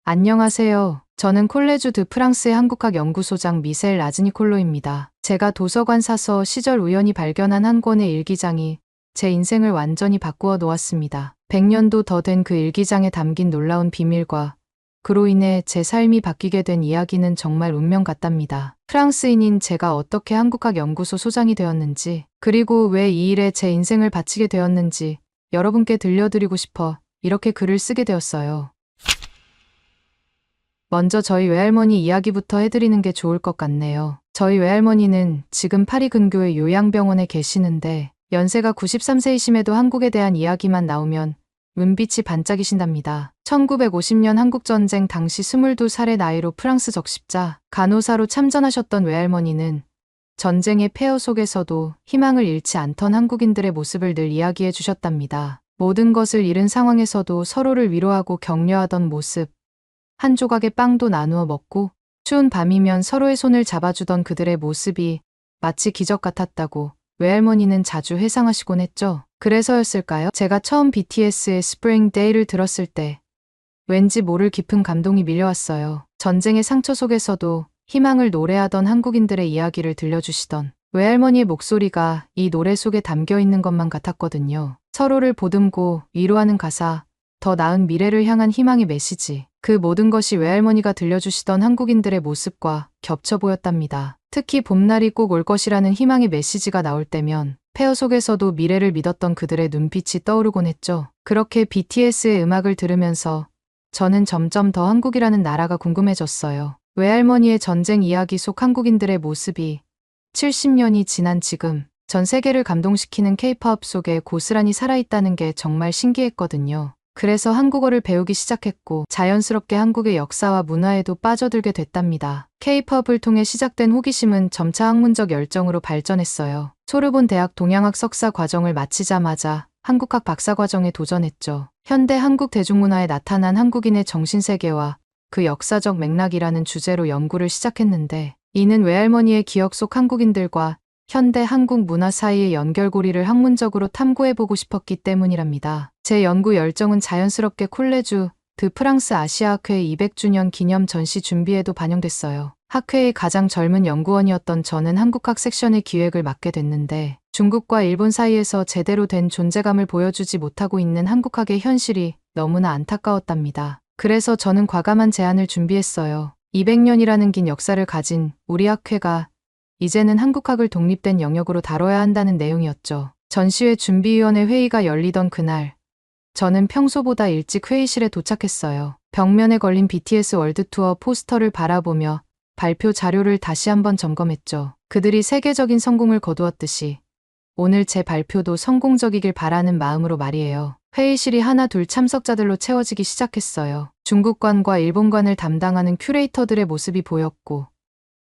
안녕하세요. 저는 콜레주 드 프랑스의 한국학 연구소장 미셀 라즈니콜로입니다. 제가 도서관 사서 시절 우연히 발견한 한 권의 일기장이 제 인생을 완전히 바꾸어 놓았습니다. 100년도 더 된 그 일기장에 담긴 놀라운 비밀과 그로 인해 제 삶이 바뀌게 된 이야기는 정말 운명 같답니다. 프랑스인인 제가 어떻게 한국학 연구소 소장이 되었는지, 그리고 왜 이 일에 제 인생을 바치게 되었는지 여러분께 들려드리고 싶어 이렇게 글을 쓰게 되었어요. 먼저 저희 외할머니 이야기부터 해드리는 게 좋을 것 같네요. 저희 외할머니는 지금 파리 근교의 요양병원에 계시는데 연세가 93세이심에도 한국에 대한 이야기만 나오면 눈빛이 반짝이신답니다. 1950년 한국전쟁 당시 22살의 나이로 프랑스 적십자 간호사로 참전하셨던 외할머니는 전쟁의 폐허 속에서도 희망을 잃지 않던 한국인들의 모습을 늘 이야기해 주셨답니다. 모든 것을 잃은 상황에서도 서로를 위로하고 격려하던 모습, 한 조각의 빵도 나누어 먹고 추운 밤이면 서로의 손을 잡아주던 그들의 모습이 마치 기적 같았다고 외할머니는 자주 회상하시곤 했죠. 그래서였을까요? 제가 처음 BTS의 Spring Day를 들었을 때 왠지 모를 깊은 감동이 밀려왔어요. 전쟁의 상처 속에서도 희망을 노래하던 한국인들의 이야기를 들려주시던 외할머니의 목소리가 이 노래 속에 담겨 있는 것만 같았거든요. 서로를 보듬고 위로하는 가사, 더 나은 미래를 향한 희망의 메시지. 그 모든 것이 외할머니가 들려주시던 한국인들의 모습과 겹쳐 보였답니다. 특히 봄날이 꼭 올 것이라는 희망의 메시지가 나올 때면 폐허 속에서도 미래를 믿었던 그들의 눈빛이 떠오르곤 했죠. 그렇게 BTS의 음악을 들으면서 저는 점점 더 한국이라는 나라가 궁금해졌어요. 외할머니의 전쟁 이야기 속 한국인들의 모습이 70년이 지난 지금 전 세계를 감동시키는 K-pop 속에 고스란히 살아있다는 게 정말 신기했거든요. 그래서 한국어를 배우기 시작했고 자연스럽게 한국의 역사와 문화에도 빠져들게 됐답니다. K-팝을 통해 시작된 호기심은 점차 학문적 열정으로 발전했어요. 소르본 대학 동양학 석사 과정을 마치자마자 한국학 박사 과정에 도전했죠. 현대 한국 대중문화에 나타난 한국인의 정신세계와 그 역사적 맥락이라는 주제로 연구를 시작했는데 이는 외할머니의 기억 속 한국인들과 현대 한국 문화 사이의 연결고리를 학문적으로 탐구해보고 싶었기 때문이랍니다. 제 연구 열정은 자연스럽게 콜레주 드 프랑스 아시아학회 200주년 기념 전시 준비에도 반영됐어요. 학회의 가장 젊은 연구원이었던 저는 한국학 섹션의 기획을 맡게 됐는데 중국과 일본 사이에서 제대로 된 존재감을 보여주지 못하고 있는 한국학의 현실이 너무나 안타까웠답니다. 그래서 저는 과감한 제안을 준비했어요. 200년이라는 긴 역사를 가진 우리 학회가 이제는 한국학을 독립된 영역으로 다뤄야 한다는 내용이었죠. 전시회 준비위원회 회의가 열리던 그날, 저는 평소보다 일찍 회의실에 도착했어요. 벽면에 걸린 BTS 월드투어 포스터를 바라보며 발표 자료를 다시 한번 점검했죠. 그들이 세계적인 성공을 거두었듯이 오늘 제 발표도 성공적이길 바라는 마음으로 말이에요. 회의실이 하나 둘 참석자들로 채워지기 시작했어요. 중국관과 일본관을 담당하는 큐레이터들의 모습이 보였고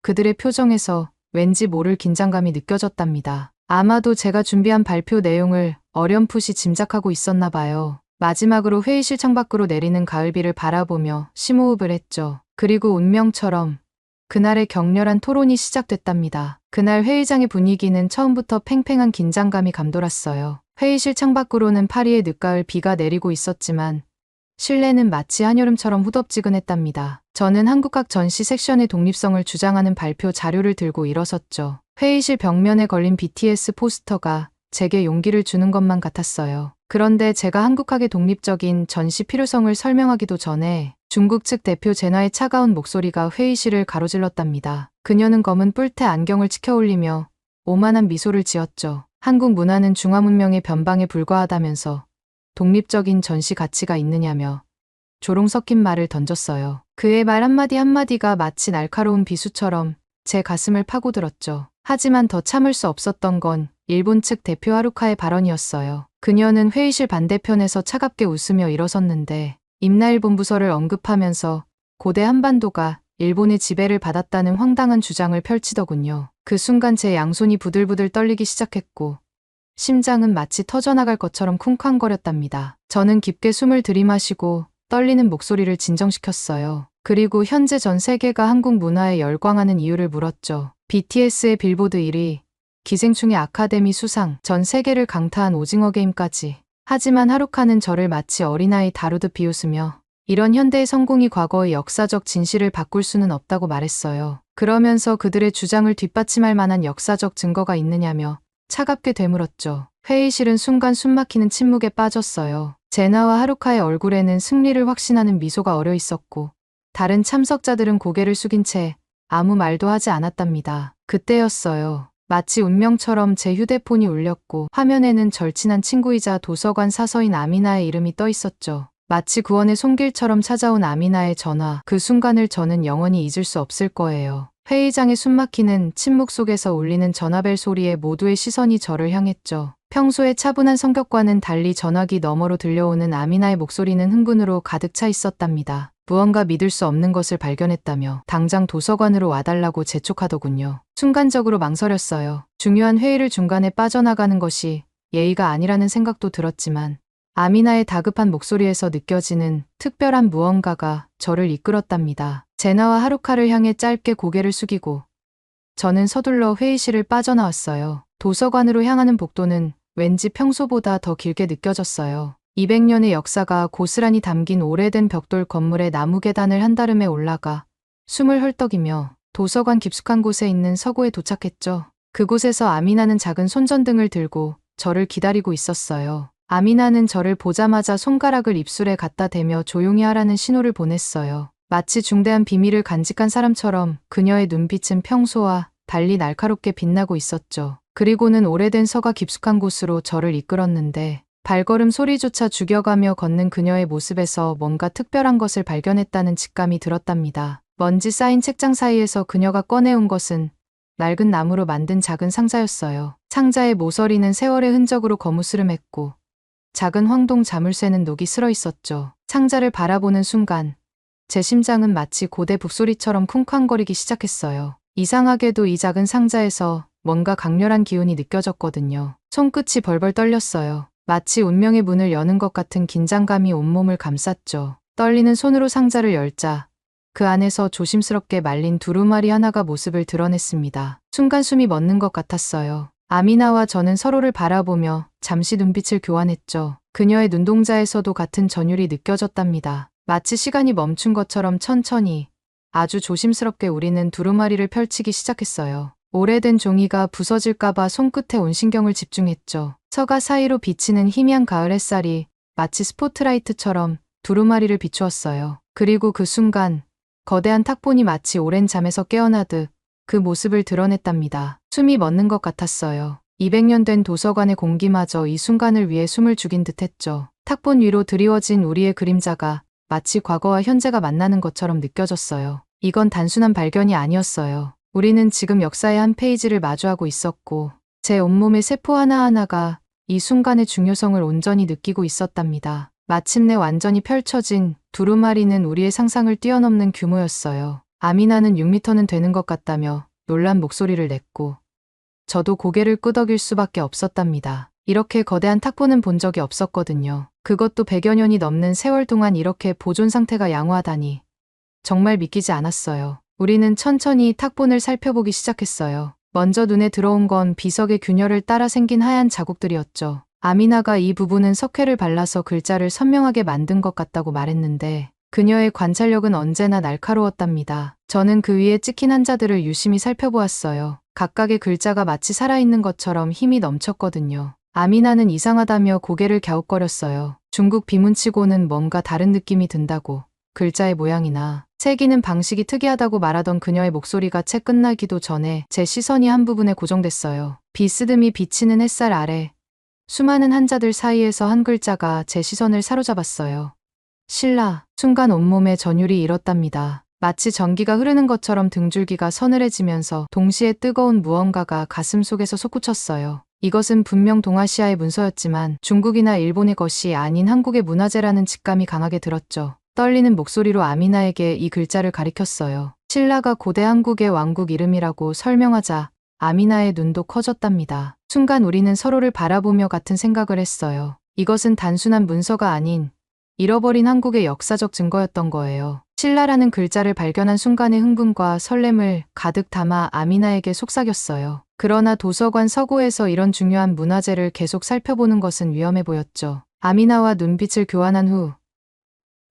그들의 표정에서 왠지 모를 긴장감이 느껴졌답니다. 아마도 제가 준비한 발표 내용을 어렴풋이 짐작하고 있었나 봐요. 마지막으로 회의실 창밖으로 내리는 가을비를 바라보며 심호흡을 했죠. 그리고 운명처럼 그날의 격렬한 토론이 시작됐답니다. 그날 회의장의 분위기는 처음부터 팽팽한 긴장감이 감돌았어요. 회의실 창밖으로는 파리의 늦가을 비가 내리고 있었지만 실내는 마치 한여름처럼 후덥지근했답니다. 저는 한국학 전시 섹션의 독립성을 주장하는 발표 자료를 들고 일어섰죠. 회의실 벽면에 걸린 BTS 포스터가 제게 용기를 주는 것만 같았어요. 그런데 제가 한국학의 독립적인 전시 필요성을 설명하기도 전에 중국 측 대표 제나의 차가운 목소리가 회의실을 가로질렀답니다. 그녀는 검은 뿔테 안경을 치켜올리며 오만한 미소를 지었죠. 한국 문화는 중화 문명의 변방에 불과하다면서 독립적인 전시 가치가 있느냐며 조롱 섞인 말을 던졌어요. 그의 말 한마디 한마디가 마치 날카로운 비수처럼 제 가슴을 파고들었죠. 하지만 더 참을 수 없었던 건 일본 측 대표 하루카의 발언이었어요. 그녀는 회의실 반대편에서 차갑게 웃으며 일어섰는데 임나일 본부설을 언급하면서 고대 한반도가 일본의 지배를 받았다는 황당한 주장을 펼치더군요. 그 순간 제 양손이 부들부들 떨리기 시작했고 심장은 마치 터져나갈 것처럼 쿵쾅거렸답니다. 저는 깊게 숨을 들이마시고 떨리는 목소리를 진정시켰어요. 그리고 현재 전 세계가 한국 문화에 열광하는 이유를 물었죠. BTS의 빌보드 1위, 기생충의 아카데미 수상, 전 세계를 강타한 오징어 게임까지. 하지만 하루카는 저를 마치 어린아이 다루듯 비웃으며 이런 현대의 성공이 과거의 역사적 진실을 바꿀 수는 없다고 말했어요. 그러면서 그들의 주장을 뒷받침할 만한 역사적 증거가 있느냐며 차갑게 되물었죠. 회의실은 순간 숨막히는 침묵에 빠졌어요. 제나와 하루카의 얼굴에는 승리를 확신하는 미소가 어려 있었고 다른 참석자들은 고개를 숙인 채 아무 말도 하지 않았답니다. 그때였어요. 마치 운명처럼 제 휴대폰이 울렸고 화면에는 절친한 친구이자 도서관 사서인 아미나의 이름이 떠 있었죠. 마치 구원의 손길처럼 찾아온 아미나의 전화. 그 순간을 저는 영원히 잊을 수 없을 거예요. 회의장의 숨막히는 침묵 속에서 울리는 전화벨 소리에 모두의 시선이 저를 향했죠. 평소의 차분한 성격과는 달리 전화기 너머로 들려오는 아미나의 목소리는 흥분으로 가득 차 있었답니다. 무언가 믿을 수 없는 것을 발견했다며 당장 도서관으로 와달라고 재촉하더군요. 순간적으로 망설였어요. 중요한 회의를 중간에 빠져나가는 것이 예의가 아니라는 생각도 들었지만 아미나의 다급한 목소리에서 느껴지는 특별한 무언가가 저를 이끌었답니다. 제나와 하루카를 향해 짧게 고개를 숙이고 저는 서둘러 회의실을 빠져나왔어요. 도서관으로 향하는 복도는 왠지 평소보다 더 길게 느껴졌어요. 200년의 역사가 고스란히 담긴 오래된 벽돌 건물의 나무 계단을 한다름에 올라가 숨을 헐떡이며 도서관 깊숙한 곳에 있는 서고에 도착했죠. 그곳에서 아미나는 작은 손전등을 들고 저를 기다리고 있었어요. 아미나는 저를 보자마자 손가락을 입술에 갖다 대며 조용히 하라는 신호를 보냈어요. 마치 중대한 비밀을 간직한 사람처럼 그녀의 눈빛은 평소와 달리 날카롭게 빛나고 있었죠. 그리고는 오래된 서가 깊숙한 곳으로 저를 이끌었는데 발걸음 소리조차 죽여가며 걷는 그녀의 모습에서 뭔가 특별한 것을 발견했다는 직감이 들었답니다. 먼지 쌓인 책장 사이에서 그녀가 꺼내온 것은 낡은 나무로 만든 작은 상자였어요. 상자의 모서리는 세월의 흔적으로 거무스름했고 작은 황동 자물쇠는 녹이 슬어 있었죠. 상자를 바라보는 순간 제 심장은 마치 고대 북소리처럼 쿵쾅거리기 시작했어요. 이상하게도 이 작은 상자에서 뭔가 강렬한 기운이 느껴졌거든요. 손끝이 벌벌 떨렸어요. 마치 운명의 문을 여는 것 같은 긴장감이 온몸을 감쌌죠. 떨리는 손으로 상자를 열자 그 안에서 조심스럽게 말린 두루마리 하나가 모습을 드러냈습니다. 순간 숨이 멎는 것 같았어요. 아미나와 저는 서로를 바라보며 잠시 눈빛을 교환했죠. 그녀의 눈동자에서도 같은 전율이 느껴졌답니다. 마치 시간이 멈춘 것처럼 천천히 아주 조심스럽게 우리는 두루마리를 펼치기 시작했어요. 오래된 종이가 부서질까봐 손끝에 온 신경을 집중했죠. 서가 사이로 비치는 희미한 가을 햇살이 마치 스포트라이트처럼 두루마리를 비추었어요. 그리고 그 순간 거대한 탁본이 마치 오랜 잠에서 깨어나듯 그 모습을 드러냈답니다. 숨이 멎는 것 같았어요. 200년 된 도서관의 공기마저 이 순간을 위해 숨을 죽인 듯했죠. 탁본 위로 드리워진 우리의 그림자가 마치 과거와 현재가 만나는 것처럼 느껴졌어요. 이건 단순한 발견이 아니었어요. 우리는 지금 역사의 한 페이지를 마주하고 있었고 제 온몸의 세포 하나하나가 이 순간의 중요성을 온전히 느끼고 있었답니다. 마침내 완전히 펼쳐진 두루마리는 우리의 상상을 뛰어넘는 규모였어요. 아미나는 6m는 되는 것 같다며 놀란 목소리를 냈고 저도 고개를 끄덕일 수밖에 없었답니다. 이렇게 거대한 탁본은 본 적이 없었거든요. 그것도 100여 년이 넘는 세월 동안 이렇게 보존 상태가 양호하다니 정말 믿기지 않았어요. 우리는 천천히 탁본을 살펴보기 시작했어요. 먼저 눈에 들어온 건 비석의 균열을 따라 생긴 하얀 자국들이었죠. 아미나가 이 부분은 석회를 발라서 글자를 선명하게 만든 것 같다고 말했는데 그녀의 관찰력은 언제나 날카로웠답니다. 저는 그 위에 찍힌 한자들을 유심히 살펴보았어요. 각각의 글자가 마치 살아있는 것처럼 힘이 넘쳤거든요. 아미나는 이상하다며 고개를 갸웃거렸어요. 중국 비문치고는 뭔가 다른 느낌이 든다고. 글자의 모양이나 새기는 방식이 특이하다고 말하던 그녀의 목소리가 채 끝나기도 전에 제 시선이 한 부분에 고정됐어요. 비스듬히 비치는 햇살 아래 수많은 한자들 사이에서 한 글자가 제 시선을 사로잡았어요. 신라. 순간 온몸에 전율이 일었답니다. 마치 전기가 흐르는 것처럼 등줄기가 서늘해지면서 동시에 뜨거운 무언가가 가슴 속에서 솟구쳤어요. 이것은 분명 동아시아의 문서였지만 중국이나 일본의 것이 아닌 한국의 문화재라는 직감이 강하게 들었죠. 떨리는 목소리로 아미나에게 이 글자를 가리켰어요. 신라가 고대 한국의 왕국 이름이라고 설명하자 아미나의 눈도 커졌답니다. 순간 우리는 서로를 바라보며 같은 생각을 했어요. 이것은 단순한 문서가 아닌 잃어버린 한국의 역사적 증거였던 거예요. 신라라는 글자를 발견한 순간의 흥분과 설렘을 가득 담아 아미나에게 속삭였어요. 그러나 도서관 서고에서 이런 중요한 문화재를 계속 살펴보는 것은 위험해 보였죠. 아미나와 눈빛을 교환한 후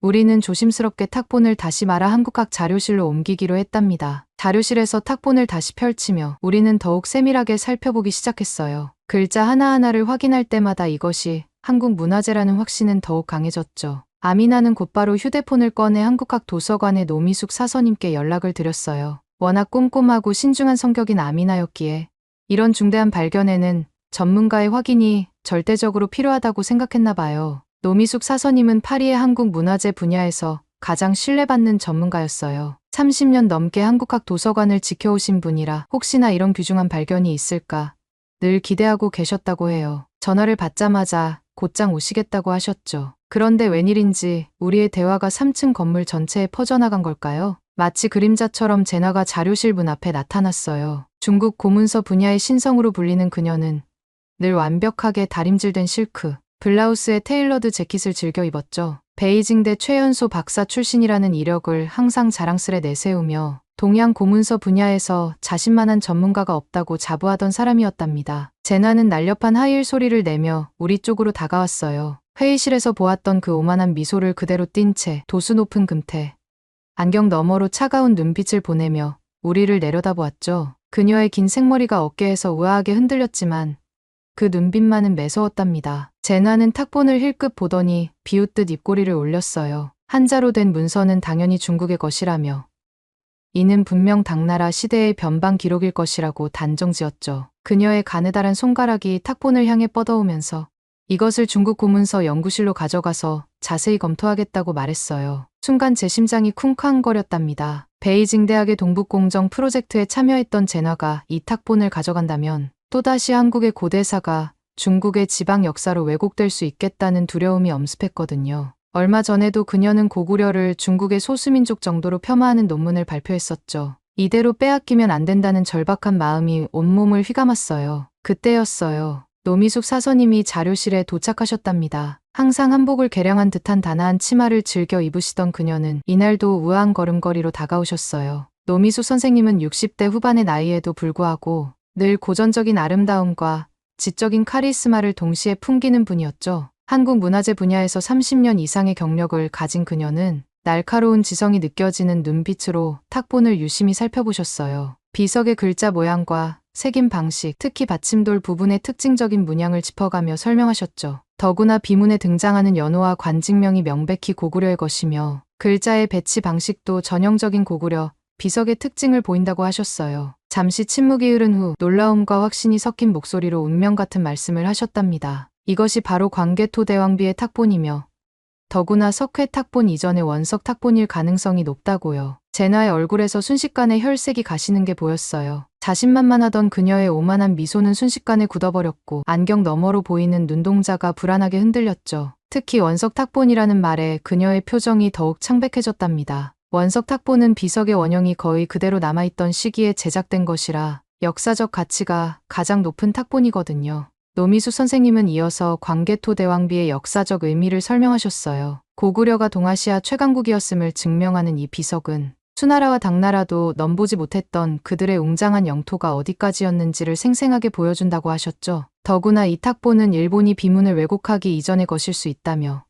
우리는 조심스럽게 탁본을 다시 마라 한국학 자료실로 옮기기로 했답니다. 자료실에서 탁본을 다시 펼치며 우리는 더욱 세밀하게 살펴보기 시작했어요. 글자 하나하나를 확인할 때마다 이것이 한국 문화재라는 확신은 더욱 강해졌죠. 아미나는 곧바로 휴대폰을 꺼내 한국학 도서관의 노미숙 사서님께 연락을 드렸어요. 워낙 꼼꼼하고 신중한 성격인 아미나였기에 이런 중대한 발견에는 전문가의 확인이 절대적으로 필요하다고 생각했나 봐요. 노미숙 사서님은 파리의 한국 문화재 분야에서 가장 신뢰받는 전문가였어요. 30년 넘게 한국학 도서관을 지켜오신 분이라 혹시나 이런 귀중한 발견이 있을까 늘 기대하고 계셨다고 해요. 전화를 받자마자 곧장 오시겠다고 하셨죠. 그런데 웬일인지 우리의 대화가 3층 건물 전체에 퍼져나간 걸까요? 마치 그림자처럼 제나가 자료실 문 앞에 나타났어요. 중국 고문서 분야의 신성으로 불리는 그녀는 늘 완벽하게 다림질된 실크, 블라우스에 테일러드 재킷을 즐겨 입었죠. 베이징대 최연소 박사 출신이라는 이력을 항상 자랑스레 내세우며 동양 고문서 분야에서 자신만한 전문가가 없다고 자부하던 사람이었답니다. 제나는 날렵한 하이힐 소리를 내며 우리 쪽으로 다가왔어요. 회의실에서 보았던 그 오만한 미소를 그대로 띈 채 도수 높은 금태, 안경 너머로 차가운 눈빛을 보내며 우리를 내려다보았죠. 그녀의 긴 생머리가 어깨에서 우아하게 흔들렸지만 그 눈빛만은 매서웠답니다. 제나는 탁본을 힐끗 보더니 비웃듯 입꼬리를 올렸어요. 한자로 된 문서는 당연히 중국의 것이라며 이는 분명 당나라 시대의 변방 기록일 것이라고 단정지었죠. 그녀의 가느다란 손가락이 탁본을 향해 뻗어오면서 이것을 중국 고문서 연구실로 가져가서 자세히 검토하겠다고 말했어요. 순간 제 심장이 쿵쾅거렸답니다. 베이징 대학의 동북공정 프로젝트에 참여했던 제나가 이 탁본을 가져간다면 또다시 한국의 고대사가 중국의 지방 역사로 왜곡될 수 있겠다는 두려움이 엄습했거든요. 얼마 전에도 그녀는 고구려를 중국의 소수민족 정도로 폄하하는 논문을 발표했었죠. 이대로 빼앗기면 안 된다는 절박한 마음이 온몸을 휘감았어요. 그때였어요. 노미숙 사서님이 자료실에 도착하셨답니다. 항상 한복을 개량한 듯한 단아한 치마를 즐겨 입으시던 그녀는 이날도 우아한 걸음걸이로 다가오셨어요. 노미숙 선생님은 60대 후반의 나이에도 불구하고 늘 고전적인 아름다움과 지적인 카리스마를 동시에 풍기는 분이었죠. 한국 문화재 분야에서 30년 이상의 경력을 가진 그녀는 날카로운 지성이 느껴지는 눈빛으로 탁본을 유심히 살펴보셨어요. 비석의 글자 모양과 새김 방식, 특히 받침돌 부분의 특징적인 문양을 짚어가며 설명하셨죠. 더구나 비문에 등장하는 연호와 관직명이 명백히 고구려의 것이며 글자의 배치 방식도 전형적인 고구려, 비석의 특징을 보인다고 하셨어요. 잠시 침묵이 흐른 후 놀라움과 확신이 섞인 목소리로 운명 같은 말씀을 하셨답니다. 이것이 바로 광개토 대왕비의 탁본이며 더구나 석회 탁본 이전의 원석 탁본일 가능성이 높다고요. 제나의 얼굴에서 순식간에 혈색이 가시는 게 보였어요. 자신만만하던 그녀의 오만한 미소는 순식간에 굳어버렸고 안경 너머로 보이는 눈동자가 불안하게 흔들렸죠. 특히 원석 탁본이라는 말에 그녀의 표정이 더욱 창백해졌답니다. 원석 탁본은 비석의 원형이 거의 그대로 남아있던 시기에 제작된 것이라 역사적 가치가 가장 높은 탁본이거든요. 노미숙 선생님은 이어서 광개토 대왕비의 역사적 의미를 설명하셨어요. 고구려가 동아시아 최강국이었음을 증명하는 이 비석은 수나라와 당나라도 넘보지 못했던 그들의 웅장한 영토가 어디까지였는지를 생생하게 보여준다고 하셨죠. 더구나 이 탁본은 일본이 비문을 왜곡하기 이전의 것일 수 있다며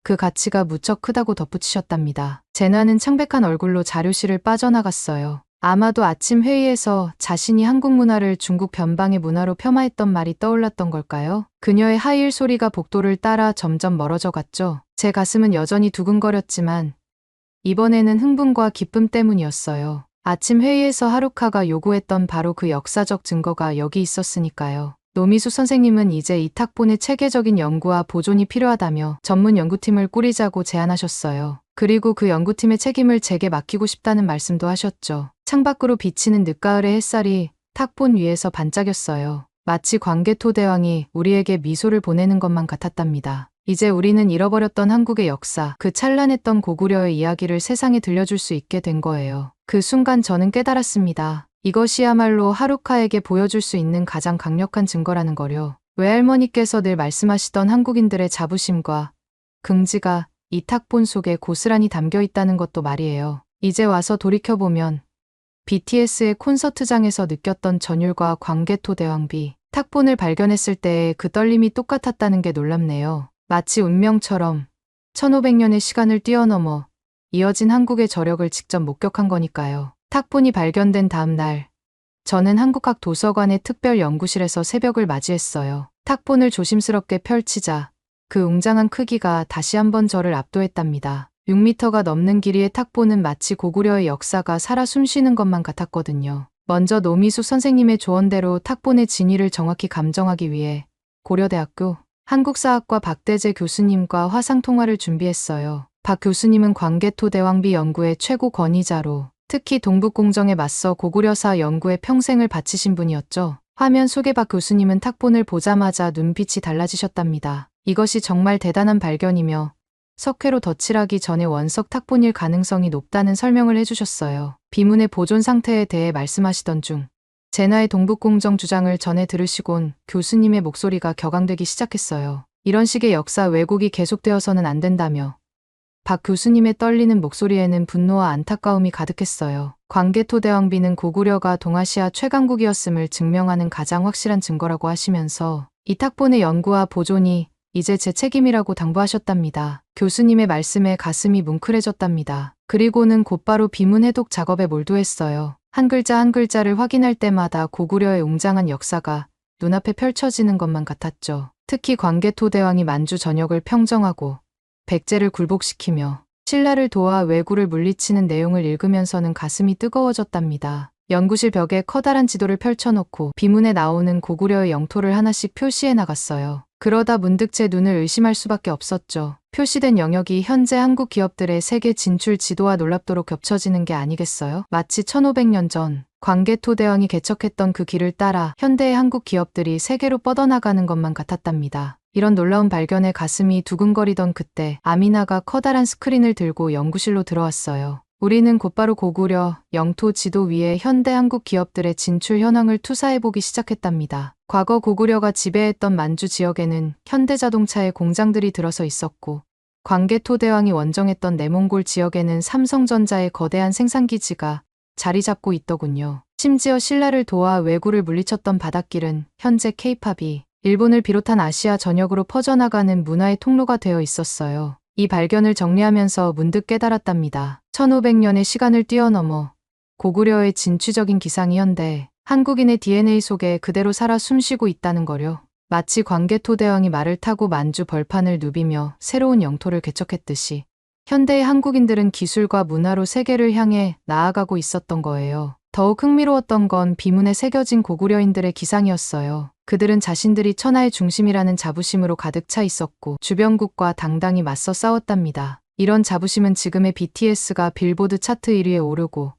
그 가치가 무척 크다고 덧붙이셨답니다. 제나는 창백한 얼굴로 자료실을 빠져나갔어요. 아마도 아침 회의에서 자신이 한국 문화를 중국 변방의 문화로 폄하했던 말이 떠올랐던 걸까요? 그녀의 하이힐 소리가 복도를 따라 점점 멀어져 갔죠. 제 가슴은 여전히 두근거렸지만 이번에는 흥분과 기쁨 때문이었어요. 아침 회의에서 하루카가 요구했던 바로 그 역사적 증거가 여기 있었으니까요. 노미숙 선생님은 이제 이 탁본의 체계적인 연구와 보존이 필요하다며 전문 연구팀을 꾸리자고 제안하셨어요. 그리고 그 연구팀의 책임을 제게 맡기고 싶다는 말씀도 하셨죠. 창밖으로 비치는 늦가을의 햇살이 탁본 위에서 반짝였어요. 마치 광개토 대왕이 우리에게 미소를 보내는 것만 같았답니다. 이제 우리는 잃어버렸던 한국의 역사, 그 찬란했던 고구려의 이야기를 세상에 들려줄 수 있게 된 거예요. 그 순간 저는 깨달았습니다. 이것이야말로 하루카에게 보여줄 수 있는 가장 강력한 증거라는 거요. 외할머니께서 늘 말씀하시던 한국인들의 자부심과 긍지가 이 탁본 속에 고스란히 담겨 있다는 것도 말이에요. 이제 와서 돌이켜보면 BTS의 콘서트장에서 느꼈던 전율과 광개토 대왕비, 탁본을 발견했을 때의 그 떨림이 똑같았다는 게 놀랍네요. 마치 운명처럼 1500년의 시간을 뛰어넘어 이어진 한국의 저력을 직접 목격한 거니까요. 탁본이 발견된 다음 날, 저는 한국학 도서관의 특별 연구실에서 새벽을 맞이했어요. 탁본을 조심스럽게 펼치자 그 웅장한 크기가 다시 한번 저를 압도했답니다. 6m가 넘는 길이의 탁본은 마치 고구려의 역사가 살아 숨쉬는 것만 같았거든요. 먼저 노미숙 선생님의 조언대로 탁본의 진위를 정확히 감정하기 위해 고려대학교 한국사학과 박대재 교수님과 화상통화를 준비했어요. 박 교수님은 광개토대왕비 연구의 최고 권위자로 특히 동북공정에 맞서 고구려사 연구에 평생을 바치신 분이었죠. 화면 속의 박 교수님은 탁본을 보자마자 눈빛이 달라지셨답니다. 이것이 정말 대단한 발견이며 석회로 덧칠하기 전에 원석 탁본일 가능성이 높다는 설명을 해주셨어요. 비문의 보존 상태에 대해 말씀하시던 중 제나의 동북공정 주장을 전해 들으시곤 교수님의 목소리가 격앙되기 시작했어요. 이런 식의 역사 왜곡이 계속되어서는 안 된다며 박 교수님의 떨리는 목소리에는 분노와 안타까움이 가득했어요. 광개토대왕비는 고구려가 동아시아 최강국이었음을 증명하는 가장 확실한 증거라고 하시면서 이 탁본의 연구와 보존이 이제 제 책임이라고 당부하셨답니다. 교수님의 말씀에 가슴이 뭉클해졌답니다. 그리고는 곧바로 비문 해독 작업에 몰두했어요. 한 글자 한 글자를 확인할 때마다 고구려의 웅장한 역사가 눈앞에 펼쳐지는 것만 같았죠. 특히 광개토대왕이 만주 전역을 평정하고 백제를 굴복시키며 신라를 도와 왜구를 물리치는 내용을 읽으면서는 가슴이 뜨거워졌답니다. 연구실 벽에 커다란 지도를 펼쳐놓고 비문에 나오는 고구려의 영토를 하나씩 표시해 나갔어요. 그러다 문득 제 눈을 의심할 수밖에 없었죠. 표시된 영역이 현재 한국 기업들의 세계 진출 지도와 놀랍도록 겹쳐지는 게 아니겠어요? 마치 1500년 전 광개토대왕이 개척했던 그 길을 따라 현대의 한국 기업들이 세계로 뻗어나가는 것만 같았답니다. 이런 놀라운 발견에 가슴이 두근거리던 그때 아미나가 커다란 스크린을 들고 연구실로 들어왔어요. 우리는 곧바로 고구려 영토 지도 위에 현대 한국 기업들의 진출 현황을 투사해보기 시작했답니다. 과거 고구려가 지배했던 만주 지역에는 현대자동차의 공장들이 들어서 있었고 광개토대왕이 원정했던 내몽골 지역에는 삼성전자의 거대한 생산기지가 자리 잡고 있더군요. 심지어 신라를 도와 왜구를 물리쳤던 바닷길은 현재 케이팝이 일본을 비롯한 아시아 전역으로 퍼져나가는 문화의 통로가 되어 있었어요. 이 발견을 정리하면서 문득 깨달았답니다. 1500년의 시간을 뛰어넘어 고구려의 진취적인 기상이 현대 한국인의 DNA 속에 그대로 살아 숨쉬고 있다는 거려. 마치 광개토대왕이 말을 타고 만주 벌판을 누비며 새로운 영토를 개척했듯이 현대의 한국인들은 기술과 문화로 세계를 향해 나아가고 있었던 거예요. 더욱 흥미로웠던 건 비문에 새겨진 고구려인들의 기상이었어요. 그들은 자신들이 천하의 중심이라는 자부심으로 가득 차 있었고 주변국과 당당히 맞서 싸웠답니다. 이런 자부심은 지금의 BTS가 빌보드 차트 1위에 오르고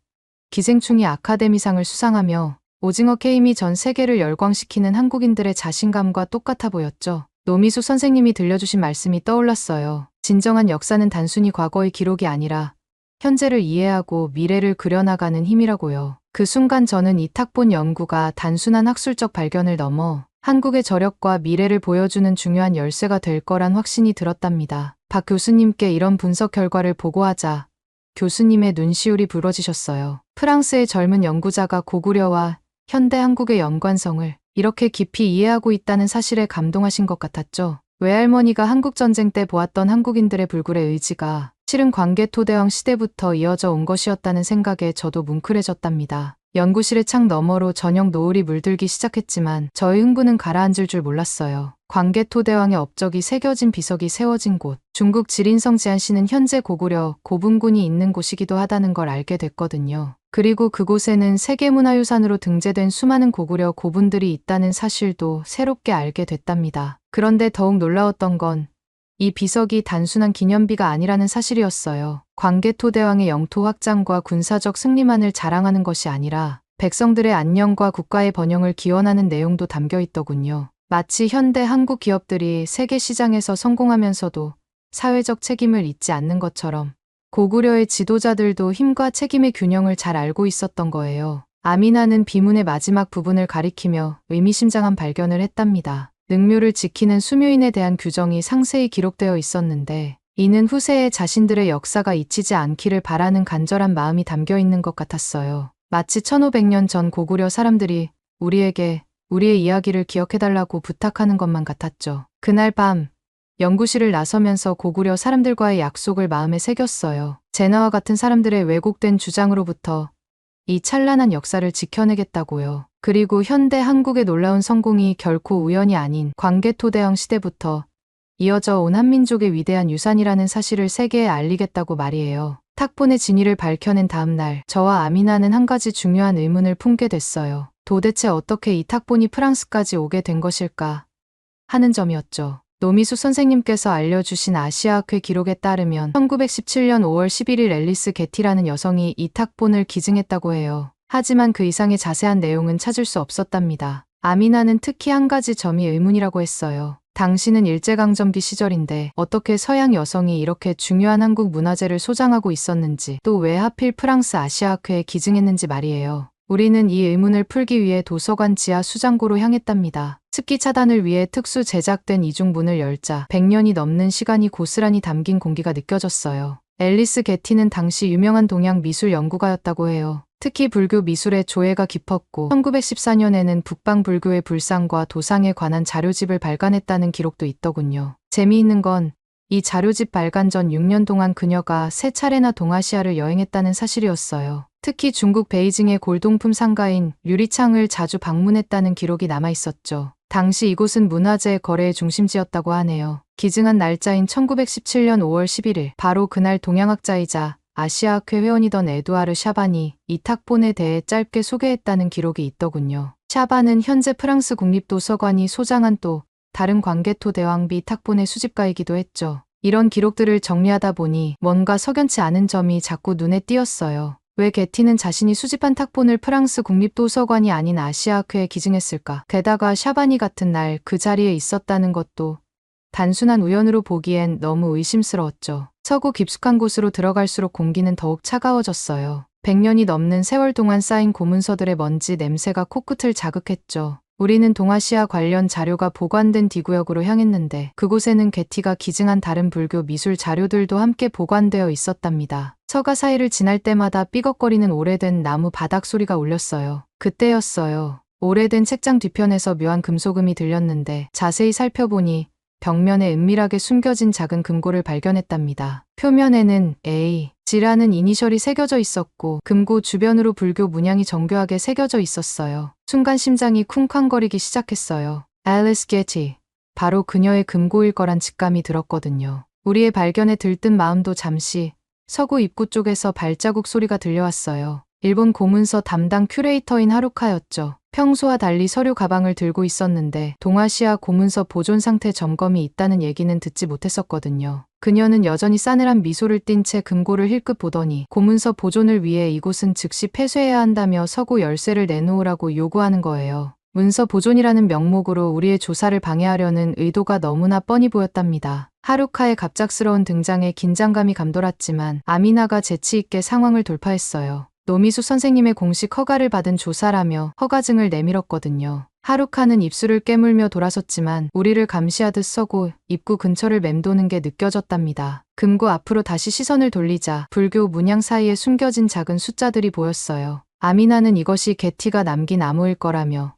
기생충이 아카데미상을 수상하며 오징어 게임이 전 세계를 열광시키는 한국인들의 자신감과 똑같아 보였죠. 노미숙 선생님이 들려주신 말씀이 떠올랐어요. 진정한 역사는 단순히 과거의 기록이 아니라 현재를 이해하고 미래를 그려나가는 힘이라고요. 그 순간 저는 이 탁본 연구가 단순한 학술적 발견을 넘어 한국의 저력과 미래를 보여주는 중요한 열쇠가 될 거란 확신이 들었답니다. 박 교수님께 이런 분석 결과를 보고하자 교수님의 눈시울이 붉어지셨어요. 프랑스의 젊은 연구자가 고구려와 현대 한국의 연관성을 이렇게 깊이 이해하고 있다는 사실에 감동하신 것 같았죠. 외할머니가 한국전쟁 때 보았던 한국인들의 불굴의 의지가 실은 광개토대왕 시대부터 이어져 온 것이었다는 생각에 저도 뭉클해졌답니다. 연구실의 창 너머로 저녁 노을이 물들기 시작했지만 저의 흥분은 가라앉을 줄 몰랐어요. 광개토대왕의 업적이 새겨진 비석이 세워진 곳, 중국 지린성 지안시는 현재 고구려 고분군이 있는 곳이기도 하다는 걸 알게 됐거든요. 그리고 그곳에는 세계문화유산으로 등재된 수많은 고구려 고분들이 있다는 사실도 새롭게 알게 됐답니다. 그런데 더욱 놀라웠던 건 이 비석이 단순한 기념비가 아니라는 사실이었어요. 광개토대왕의 영토 확장과 군사적 승리만을 자랑하는 것이 아니라 백성들의 안녕과 국가의 번영을 기원하는 내용도 담겨 있더군요. 마치 현대 한국 기업들이 세계 시장에서 성공하면서도 사회적 책임을 잊지 않는 것처럼 고구려의 지도자들도 힘과 책임의 균형을 잘 알고 있었던 거예요. 아미나는 비문의 마지막 부분을 가리키며 의미심장한 발견을 했답니다. 능묘를 지키는 수묘인에 대한 규정이 상세히 기록되어 있었는데 이는 후세에 자신들의 역사가 잊히지 않기를 바라는 간절한 마음이 담겨 있는 것 같았어요. 마치 1500년 전 고구려 사람들이 우리에게 우리의 이야기를 기억해달라고 부탁하는 것만 같았죠. 그날 밤 연구실을 나서면서 고구려 사람들과의 약속을 마음에 새겼어요. 제나와 같은 사람들의 왜곡된 주장으로부터 이 찬란한 역사를 지켜내겠다고요. 그리고 현대 한국의 놀라운 성공이 결코 우연이 아닌 광개토대왕 시대부터 이어져 온 한민족의 위대한 유산이라는 사실을 세계에 알리겠다고 말이에요. 탁본의 진위를 밝혀낸 다음 날, 저와 아미나는 한 가지 중요한 의문을 품게 됐어요. 도대체 어떻게 이 탁본이 프랑스까지 오게 된 것일까 하는 점이었죠. 노미수 선생님께서 알려주신 아시아학회 기록에 따르면 1917년 5월 11일 앨리스 게티라는 여성이 이 탁본을 기증했다고 해요. 하지만 그 이상의 자세한 내용은 찾을 수 없었답니다. 아미나는 특히 한 가지 점이 의문이라고 했어요. 당시는 일제강점기 시절인데 어떻게 서양 여성이 이렇게 중요한 한국 문화재를 소장하고 있었는지, 또 왜 하필 프랑스 아시아학회에 기증했는지 말이에요. 우리는 이 의문을 풀기 위해 도서관 지하 수장고로 향했답니다. 습기 차단을 위해 특수 제작된 이중 문을 열자 100년이 넘는 시간이 고스란히 담긴 공기가 느껴졌어요. 앨리스 게티는 당시 유명한 동양 미술 연구가였다고 해요. 특히 불교 미술의 조예가 깊었고 1914년에는 북방 불교의 불상과 도상에 관한 자료집을 발간했다는 기록도 있더군요. 재미있는 건 이 자료집 발간 전 6년 동안 그녀가 3차례나 동아시아를 여행했다는 사실이었어요. 특히 중국 베이징의 골동품 상가인 유리창을 자주 방문했다는 기록이 남아있었죠. 당시 이곳은 문화재 거래의 중심지였다고 하네요. 기증한 날짜인 1917년 5월 11일, 바로 그날 동양학자이자 아시아학회 회원이던 에두아르 샤반이 이 탁본에 대해 짧게 소개했다는 기록이 있더군요. 샤반은 현재 프랑스 국립도서관이 소장한 또 다른 광개토 대왕비 탁본의 수집가이기도 했죠. 이런 기록들을 정리하다 보니 뭔가 석연치 않은 점이 자꾸 눈에 띄었어요. 왜 게티는 자신이 수집한 탁본을 프랑스 국립도서관이 아닌 아시아학회에 기증했을까? 게다가 샤바니 같은 날 그 자리에 있었다는 것도 단순한 우연으로 보기엔 너무 의심스러웠죠. 서구 깊숙한 곳으로 들어갈수록 공기는 더욱 차가워졌어요. 100년이 넘는 세월 동안 쌓인 고문서들의 먼지 냄새가 코끝을 자극했죠. 우리는 동아시아 관련 자료가 보관된 D구역으로 향했는데 그곳에는 게티가 기증한 다른 불교 미술 자료들도 함께 보관되어 있었답니다. 서가 사이를 지날 때마다 삐걱거리는 오래된 나무 바닥 소리가 울렸어요. 그때였어요. 오래된 책장 뒤편에서 묘한 금소금이 들렸는데 자세히 살펴보니 벽면에 은밀하게 숨겨진 작은 금고를 발견했답니다. 표면에는 G라는 이니셜이 새겨져 있었고 금고 주변으로 불교 문양이 정교하게 새겨져 있었어요. 순간 심장이 쿵쾅거리기 시작했어요. 앨리스 게티. 바로 그녀의 금고일 거란 직감이 들었거든요. 우리의 발견에 들뜬 마음도 잠시 서구 입구 쪽에서 발자국 소리가 들려왔어요. 일본 고문서 담당 큐레이터인 하루카였죠. 평소와 달리 서류 가방을 들고 있었는데 동아시아 고문서 보존 상태 점검이 있다는 얘기는 듣지 못했었거든요. 그녀는 여전히 싸늘한 미소를 띤 채 금고를 힐끗 보더니 고문서 보존을 위해 이곳은 즉시 폐쇄해야 한다며 서고 열쇠를 내놓으라고 요구하는 거예요. 문서 보존이라는 명목으로 우리의 조사를 방해하려는 의도가 너무나 뻔히 보였답니다. 하루카의 갑작스러운 등장에 긴장감이 감돌았지만 아미나가 재치 있게 상황을 돌파했어요. 노미수 선생님의 공식 허가를 받은 조사라며 허가증을 내밀었거든요. 하루카는 입술을 깨물며 돌아섰지만 우리를 감시하듯 서고 입구 근처를 맴도는 게 느껴졌답니다. 금고 앞으로 다시 시선을 돌리자 불교 문양 사이에 숨겨진 작은 숫자들이 보였어요. 아미나는 이것이 게티가 남긴 암호일 거라며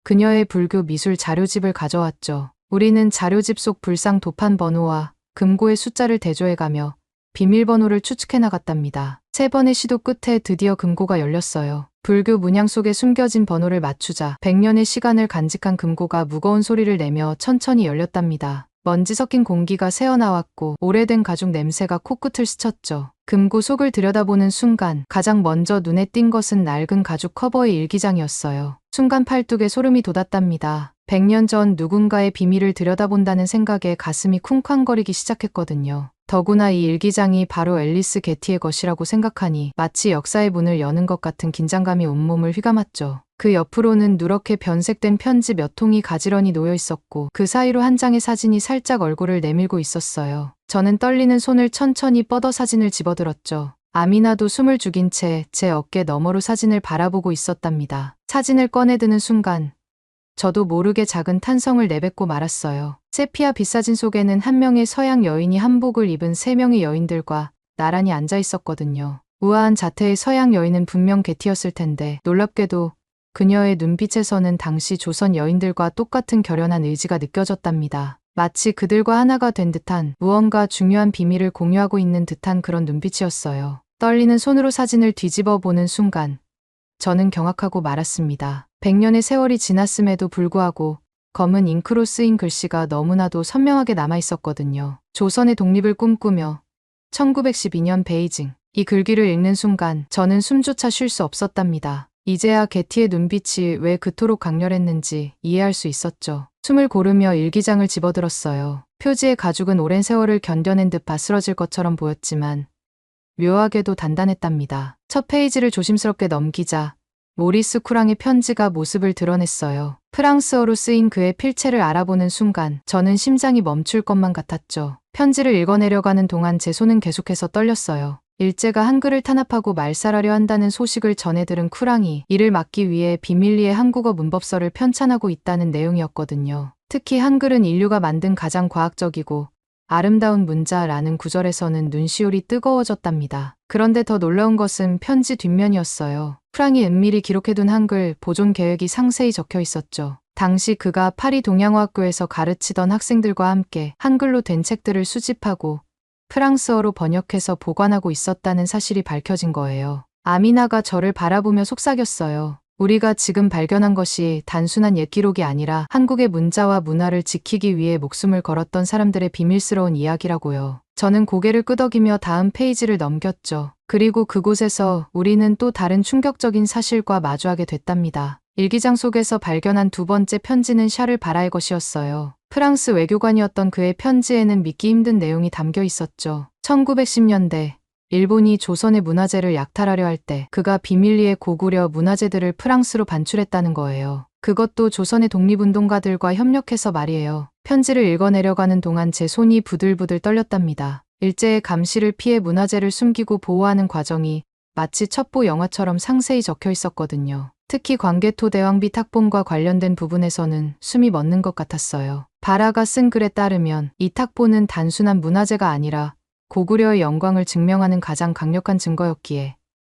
그녀의 불교 미술 자료집을 가져왔죠. 우리는 자료집 속 불상 도판 번호와 금고의 숫자를 대조해가며 비밀번호를 추측해 나갔답니다. 3번의 시도 끝에 드디어 금고가 열렸어요. 불교 문양 속에 숨겨진 번호를 맞추자 100년의 시간을 간직한 금고가 무거운 소리를 내며 천천히 열렸답니다. 먼지 섞인 공기가 새어나왔고 오래된 가죽 냄새가 코끝을 스쳤죠. 금고 속을 들여다보는 순간 가장 먼저 눈에 띈 것은 낡은 가죽 커버의 일기장이었어요. 순간 팔뚝에 소름이 돋았답니다. 100년 전 누군가의 비밀을 들여다본다는 생각에 가슴이 쿵쾅거리기 시작했거든요. 더구나 이 일기장이 바로 앨리스 게티의 것이라고 생각하니 마치 역사의 문을 여는 것 같은 긴장감이 온몸을 휘감았죠. 그 옆으로는 누렇게 변색된 편지 몇 통이 가지런히 놓여 있었고 그 사이로 한 장의 사진이 살짝 얼굴을 내밀고 있었어요. 저는 떨리는 손을 천천히 뻗어 사진을 집어들었죠. 아미나도 숨을 죽인 채 제 어깨 너머로 사진을 바라보고 있었답니다. 사진을 꺼내드는 순간 저도 모르게 작은 탄성을 내뱉고 말았어요. 세피아 빛사진 속에는 한 명의 서양 여인이 한복을 입은 3명의 여인들과 나란히 앉아 있었거든요. 우아한 자태의 서양 여인은 분명 게티였을 텐데 놀랍게도 그녀의 눈빛에서는 당시 조선 여인들과 똑같은 결연한 의지가 느껴졌답니다. 마치 그들과 하나가 된 듯한, 무언가 중요한 비밀을 공유하고 있는 듯한 그런 눈빛이었어요. 떨리는 손으로 사진을 뒤집어 보는 순간 저는 경악하고 말았습니다. 100년의 세월이 지났음에도 불구하고 검은 잉크로 쓰인 글씨가 너무나도 선명하게 남아있었거든요. 조선의 독립을 꿈꾸며 1912년 베이징. 이 글귀를 읽는 순간 저는 숨조차 쉴 수 없었답니다. 이제야 게티의 눈빛이 왜 그토록 강렬했는지 이해할 수 있었죠. 숨을 고르며 일기장을 집어들었어요. 표지의 가죽은 오랜 세월을 견뎌낸 듯 바스러질 것처럼 보였지만 묘하게도 단단했답니다. 첫 페이지를 조심스럽게 넘기자 모리스 쿠랑의 편지가 모습을 드러냈어요. 프랑스어로 쓰인 그의 필체를 알아보는 순간 저는 심장이 멈출 것만 같았죠. 편지를 읽어내려가는 동안 제 손은 계속해서 떨렸어요. 일제가 한글을 탄압하고 말살하려 한다는 소식을 전해 들은 쿠랑이 이를 막기 위해 비밀리에 한국어 문법서를 편찬하고 있다는 내용이었거든요. 특히 한글은 인류가 만든 가장 과학적이고 아름다운 문자라는 구절에서는 눈시울이 뜨거워졌답니다. 그런데 더 놀라운 것은 편지 뒷면이었어요. 쿠랑이 은밀히 기록해둔 한글 보존 계획이 상세히 적혀 있었죠. 당시 그가 파리 동양어학교에서 가르치던 학생들과 함께 한글로 된 책들을 수집하고 프랑스어로 번역해서 보관하고 있었다는 사실이 밝혀진 거예요. 아미나가 저를 바라보며 속삭였어요. 우리가 지금 발견한 것이 단순한 옛 기록이 아니라 한국의 문자와 문화를 지키기 위해 목숨을 걸었던 사람들의 비밀스러운 이야기라고요. 저는 고개를 끄덕이며 다음 페이지를 넘겼죠. 그리고 그곳에서 우리는 또 다른 충격적인 사실과 마주하게 됐답니다. 일기장 속에서 발견한 두 번째 편지는 샤를 바라의 것이었어요. 프랑스 외교관이었던 그의 편지에는 믿기 힘든 내용이 담겨 있었죠. 1910년대 일본이 조선의 문화재를 약탈하려 할 때 그가 비밀리에 고구려 문화재들을 프랑스로 반출했다는 거예요. 그것도 조선의 독립운동가들과 협력해서 말이에요. 편지를 읽어내려가는 동안 제 손이 부들부들 떨렸답니다. 일제의 감시를 피해 문화재를 숨기고 보호하는 과정이 마치 첩보 영화처럼 상세히 적혀 있었거든요. 특히 광개토 대왕비 탁본과 관련된 부분에서는 숨이 멎는 것 같았어요. 바라가 쓴 글에 따르면 이 탁본은 단순한 문화재가 아니라 고구려의 영광을 증명하는 가장 강력한 증거였기에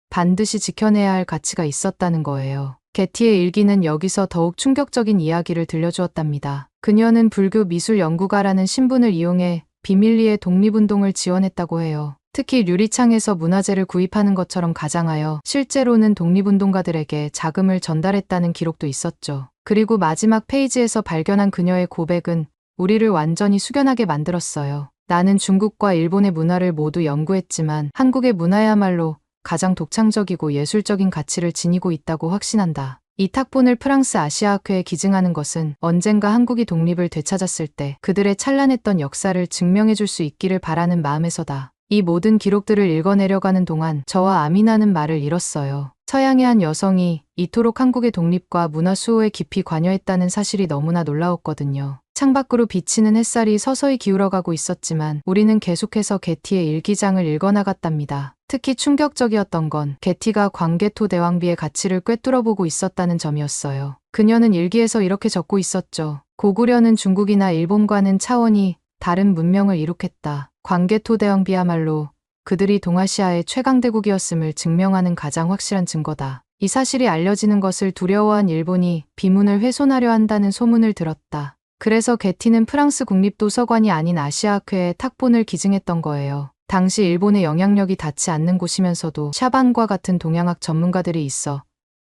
반드시 지켜내야 할 가치가 있었다는 거예요. 게티의 일기는 여기서 더욱 충격적인 이야기를 들려주었답니다. 그녀는 불교 미술 연구가라는 신분을 이용해 비밀리에 독립운동을 지원했다고 해요. 특히 유리창에서 문화재를 구입하는 것처럼 가장하여 실제로는 독립운동가들에게 자금을 전달했다는 기록도 있었죠. 그리고 마지막 페이지에서 발견한 그녀의 고백은 우리를 완전히 숙연하게 만들었어요. 나는 중국과 일본의 문화를 모두 연구했지만 한국의 문화야말로 가장 독창적이고 예술적인 가치를 지니고 있다고 확신한다. 이 탁본을 프랑스 아시아학회에 기증하는 것은 언젠가 한국이 독립을 되찾았을 때 그들의 찬란했던 역사를 증명해줄 수 있기를 바라는 마음에서다. 이 모든 기록들을 읽어내려가는 동안 저와 아미나는 말을 잃었어요. 서양의 한 여성이 이토록 한국의 독립과 문화 수호에 깊이 관여했다는 사실이 너무나 놀라웠거든요. 창밖으로 비치는 햇살이 서서히 기울어가고 있었지만 우리는 계속해서 게티의 일기장을 읽어나갔답니다. 특히 충격적이었던 건 게티가 광개토 대왕비의 가치를 꿰뚫어보고 있었다는 점이었어요. 그녀는 일기에서 이렇게 적고 있었죠. 고구려는 중국이나 일본과는 차원이 다른 문명을 이룩했다. 광개토 대왕비야말로 그들이 동아시아의 최강대국이었음을 증명하는 가장 확실한 증거다. 이 사실이 알려지는 것을 두려워한 일본이 비문을 훼손하려 한다는 소문을 들었다. 그래서 게티는 프랑스 국립도서관이 아닌 아시아학회에 탁본을 기증했던 거예요. 당시 일본의 영향력이 닿지 않는 곳이면서도 샤반과 같은 동양학 전문가들이 있어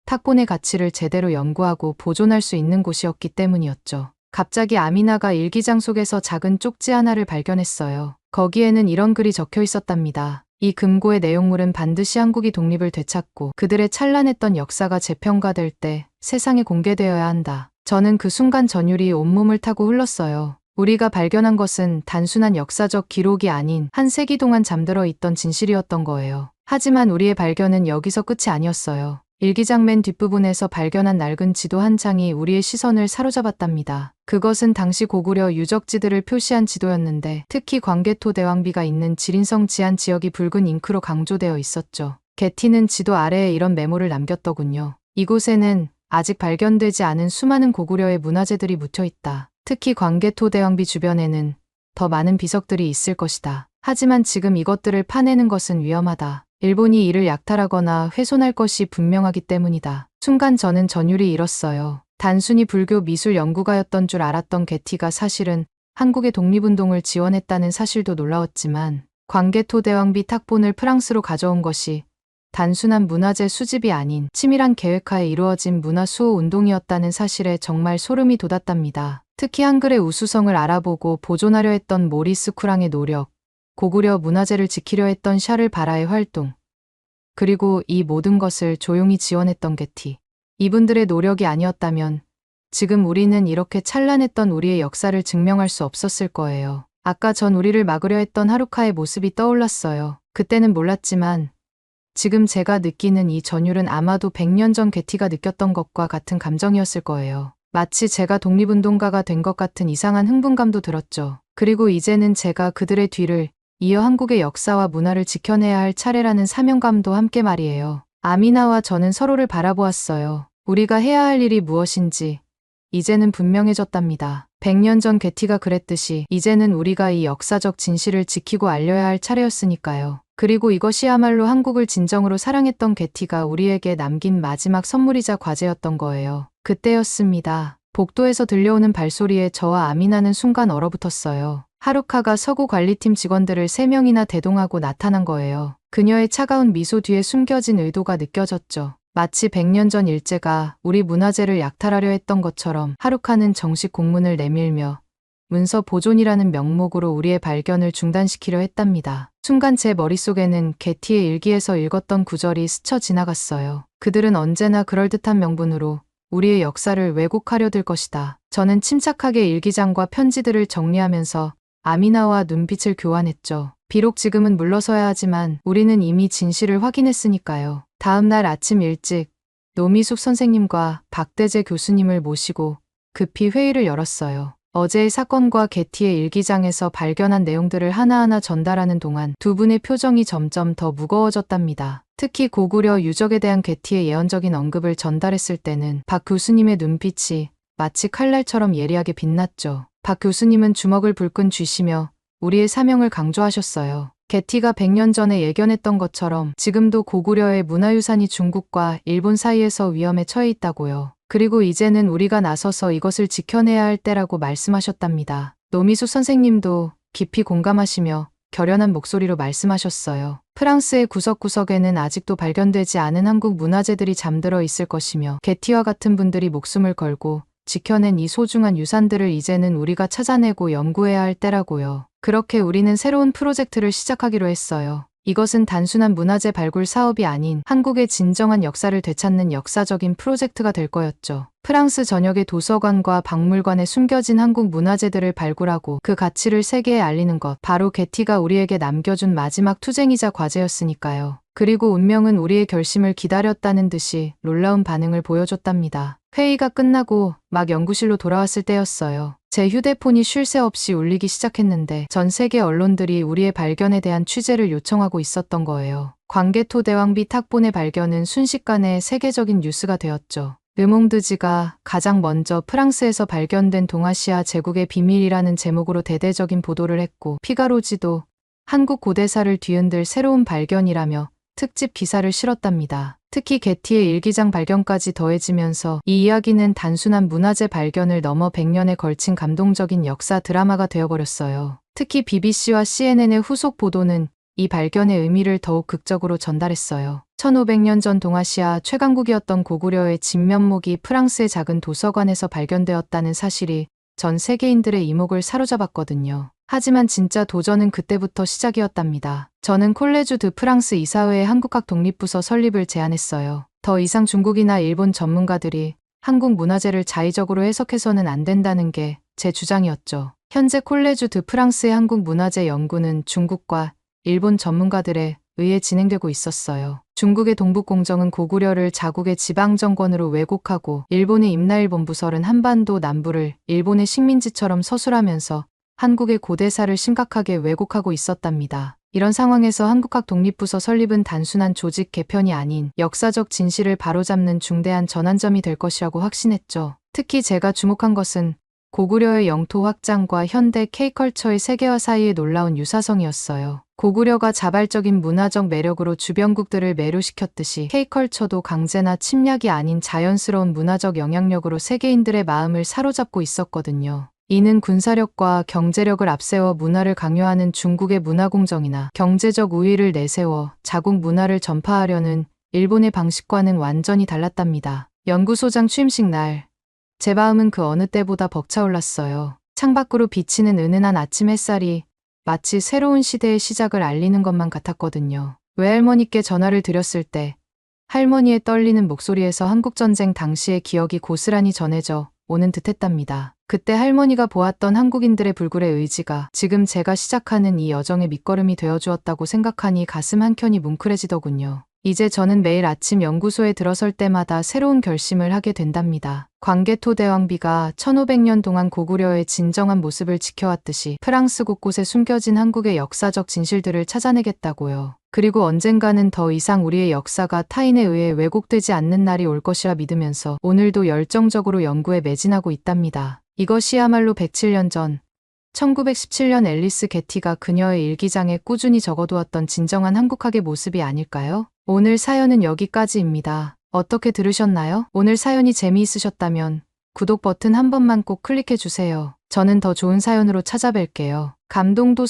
탁본의 가치를 제대로 연구하고 보존할 수 있는 곳이었기 때문이었죠. 갑자기 아미나가 일기장 속에서 작은 쪽지 하나를 발견했어요. 거기에는 이런 글이 적혀 있었답니다. 이 금고의 내용물은 반드시 한국이 독립을 되찾고 그들의 찬란했던 역사가 재평가될 때 세상에 공개되어야 한다. 저는 그 순간 전율이 온몸을 타고 흘렀어요. 우리가 발견한 것은 단순한 역사적 기록이 아닌 한 세기 동안 잠들어 있던 진실이었던 거예요. 하지만 우리의 발견은 여기서 끝이 아니었어요. 일기장 맨 뒷부분에서 발견한 낡은 지도 한 장이 우리의 시선을 사로잡았답니다. 그것은 당시 고구려 유적지들을 표시한 지도였는데 특히 광개토 대왕비가 있는 지린성 지안 지역이 붉은 잉크로 강조되어 있었죠. 게티는 지도 아래에 이런 메모를 남겼더군요. 이곳에는 아직 발견되지 않은 수많은 고구려의 문화재들이 묻혀 있다. 특히 광개토 대왕비 주변에는 더 많은 비석들이 있을 것이다. 하지만 지금 이것들을 파내는 것은 위험하다. 일본이 이를 약탈하거나 훼손할 것이 분명하기 때문이다. 순간 저는 전율이 잃었어요. 단순히 불교 미술 연구가였던 줄 알았던 게티가 사실은 한국의 독립운동을 지원했다는 사실도 놀라웠지만 광개토 대왕비 탁본을 프랑스로 가져온 것이 단순한 문화재 수집이 아닌 치밀한 계획하에 이루어진 문화수호 운동이었다는 사실에 정말 소름이 돋았답니다. 특히 한글의 우수성을 알아보고 보존하려 했던 모리스 쿠랑의 노력, 고구려 문화재를 지키려 했던 샤를 바라의 활동, 그리고 이 모든 것을 조용히 지원했던 게티. 이분들의 노력이 아니었다면 지금 우리는 이렇게 찬란했던 우리의 역사를 증명할 수 없었을 거예요. 아까 전 우리를 막으려 했던 하루카의 모습이 떠올랐어요. 그때는 몰랐지만 지금 제가 느끼는 이 전율은 아마도 100년 전 게티가 느꼈던 것과 같은 감정이었을 거예요. 마치 제가 독립운동가가 된 것 같은 이상한 흥분감도 들었죠. 그리고 이제는 제가 그들의 뒤를 이어 한국의 역사와 문화를 지켜내야 할 차례라는 사명감도 함께 말이에요. 아미나와 저는 서로를 바라보았어요. 우리가 해야 할 일이 무엇인지 이제는 분명해졌답니다. 100년 전 게티가 그랬듯이 이제는 우리가 이 역사적 진실을 지키고 알려야 할 차례였으니까요. 그리고 이것이야말로 한국을 진정으로 사랑했던 게티가 우리에게 남긴 마지막 선물이자 과제였던 거예요. 그때였습니다. 복도에서 들려오는 발소리에 저와 아미나는 순간 얼어붙었어요. 하루카가 서구 관리팀 직원들을 3명이나 대동하고 나타난 거예요. 그녀의 차가운 미소 뒤에 숨겨진 의도가 느껴졌죠. 마치 100년 전 일제가 우리 문화재를 약탈하려 했던 것처럼 하루카는 정식 공문을 내밀며 문서 보존이라는 명목으로 우리의 발견을 중단시키려 했답니다. 순간 제 머릿속에는 게티의 일기에서 읽었던 구절이 스쳐 지나갔어요. 그들은 언제나 그럴듯한 명분으로 우리의 역사를 왜곡하려 들 것이다. 저는 침착하게 일기장과 편지들을 정리하면서 아미나와 눈빛을 교환했죠. 비록 지금은 물러서야 하지만 우리는 이미 진실을 확인했으니까요. 다음 날 아침 일찍 노미숙 선생님과 박대재 교수님을 모시고 급히 회의를 열었어요. 어제의 사건과 게티의 일기장에서 발견한 내용들을 하나하나 전달하는 동안 두 분의 표정이 점점 더 무거워졌답니다. 특히 고구려 유적에 대한 게티의 예언적인 언급을 전달했을 때는 박 교수님의 눈빛이 마치 칼날처럼 예리하게 빛났죠. 박 교수님은 주먹을 불끈 쥐시며 우리의 사명을 강조하셨어요. 게티가 100년 전에 예견했던 것처럼 지금도 고구려의 문화유산이 중국과 일본 사이에서 위험에 처해 있다고요. 그리고 이제는 우리가 나서서 이것을 지켜내야 할 때라고 말씀하셨답니다. 노미숙 선생님도 깊이 공감하시며 결연한 목소리로 말씀하셨어요. 프랑스의 구석구석에는 아직도 발견되지 않은 한국 문화재들이 잠들어 있을 것이며 게티와 같은 분들이 목숨을 걸고 지켜낸 이 소중한 유산들을 이제는 우리가 찾아내고 연구해야 할 때라고요. 그렇게 우리는 새로운 프로젝트를 시작하기로 했어요. 이것은 단순한 문화재 발굴 사업이 아닌 한국의 진정한 역사를 되찾는 역사적인 프로젝트가 될 거였죠. 프랑스 전역의 도서관과 박물관에 숨겨진 한국 문화재들을 발굴하고 그 가치를 세계에 알리는 것, 바로 게티가 우리에게 남겨준 마지막 투쟁이자 과제였으니까요. 그리고 운명은 우리의 결심을 기다렸다는 듯이 놀라운 반응을 보여줬답니다. 회의가 끝나고 막 연구실로 돌아왔을 때였어요. 제 휴대폰이 쉴 새 없이 울리기 시작했는데 전 세계 언론들이 우리의 발견에 대한 취재를 요청하고 있었던 거예요. 광개토 대왕비 탁본의 발견은 순식간에 세계적인 뉴스가 되었죠. 르몽드지가 가장 먼저 프랑스에서 발견된 동아시아 제국의 비밀이라는 제목으로 대대적인 보도를 했고, 피가로지도 한국 고대사를 뒤흔들 새로운 발견이라며 특집 기사를 실었답니다. 특히 게티의 일기장 발견까지 더해지면서 이 이야기는 단순한 문화재 발견을 넘어 100년에 걸친 감동적인 역사 드라마가 되어버렸어요. 특히 BBC와 CNN의 후속 보도는 이 발견의 의미를 더욱 극적으로 전달했어요. 1500년 전 동아시아 최강국이었던 고구려의 진면목이 프랑스의 작은 도서관에서 발견되었다는 사실이 전 세계인들의 이목을 사로잡았거든요. 하지만 진짜 도전은 그때부터 시작이었답니다. 저는 콜레주 드 프랑스 이사회의 한국학 독립부서 설립을 제안했어요. 더 이상 중국이나 일본 전문가들이 한국 문화재를 자의적으로 해석해서는 안 된다는 게 제 주장이었죠. 현재 콜레주 드 프랑스의 한국 문화재 연구는 중국과 일본 전문가들에 의해 진행되고 있었어요. 중국의 동북공정은 고구려를 자국의 지방정권으로 왜곡하고, 일본의 임나일 본부설은 한반도 남부를 일본의 식민지처럼 서술하면서 한국의 고대사를 심각하게 왜곡하고 있었답니다. 이런 상황에서 한국학 독립부서 설립은 단순한 조직 개편이 아닌 역사적 진실을 바로잡는 중대한 전환점이 될 것이라고 확신했죠. 특히 제가 주목한 것은 고구려의 영토 확장과 현대 K컬처의 세계화 사이의 놀라운 유사성이었어요. 고구려가 자발적인 문화적 매력으로 주변국들을 매료시켰듯이 K컬처도 강제나 침략이 아닌 자연스러운 문화적 영향력으로 세계인들의 마음을 사로잡고 있었거든요. 이는 군사력과 경제력을 앞세워 문화를 강요하는 중국의 문화공정이나 경제적 우위를 내세워 자국 문화를 전파하려는 일본의 방식과는 완전히 달랐답니다. 연구소장 취임식 날, 제 마음은 그 어느 때보다 벅차올랐어요. 창밖으로 비치는 은은한 아침 햇살이 마치 새로운 시대의 시작을 알리는 것만 같았거든요. 외할머니께 전화를 드렸을 때 할머니의 떨리는 목소리에서 한국전쟁 당시의 기억이 고스란히 전해져 오는 듯했답니다. 그때 할머니가 보았던 한국인들의 불굴의 의지가 지금 제가 시작하는 이 여정의 밑거름이 되어주었다고 생각하니 가슴 한켠이 뭉클해지더군요. 이제 저는 매일 아침 연구소에 들어설 때마다 새로운 결심을 하게 된답니다. 광개토대왕비가 1500년 동안 고구려의 진정한 모습을 지켜왔듯이 프랑스 곳곳에 숨겨진 한국의 역사적 진실들을 찾아내겠다고요. 그리고 언젠가는 더 이상 우리의 역사가 타인에 의해 왜곡되지 않는 날이 올 것이라 믿으면서 오늘도 열정적으로 연구에 매진하고 있답니다. 이것이야말로 107년 전 1917년 앨리스 게티가 그녀의 일기장에 꾸준히 적어두었던 진정한 한국학의 모습이 아닐까요? 오늘 사연은 여기까지입니다. 어떻게 들으셨나요? 오늘 사연이 재미있으셨다면 구독 버튼 한 번만 꼭 클릭해주세요. 저는 더 좋은 사연으로 찾아뵐게요.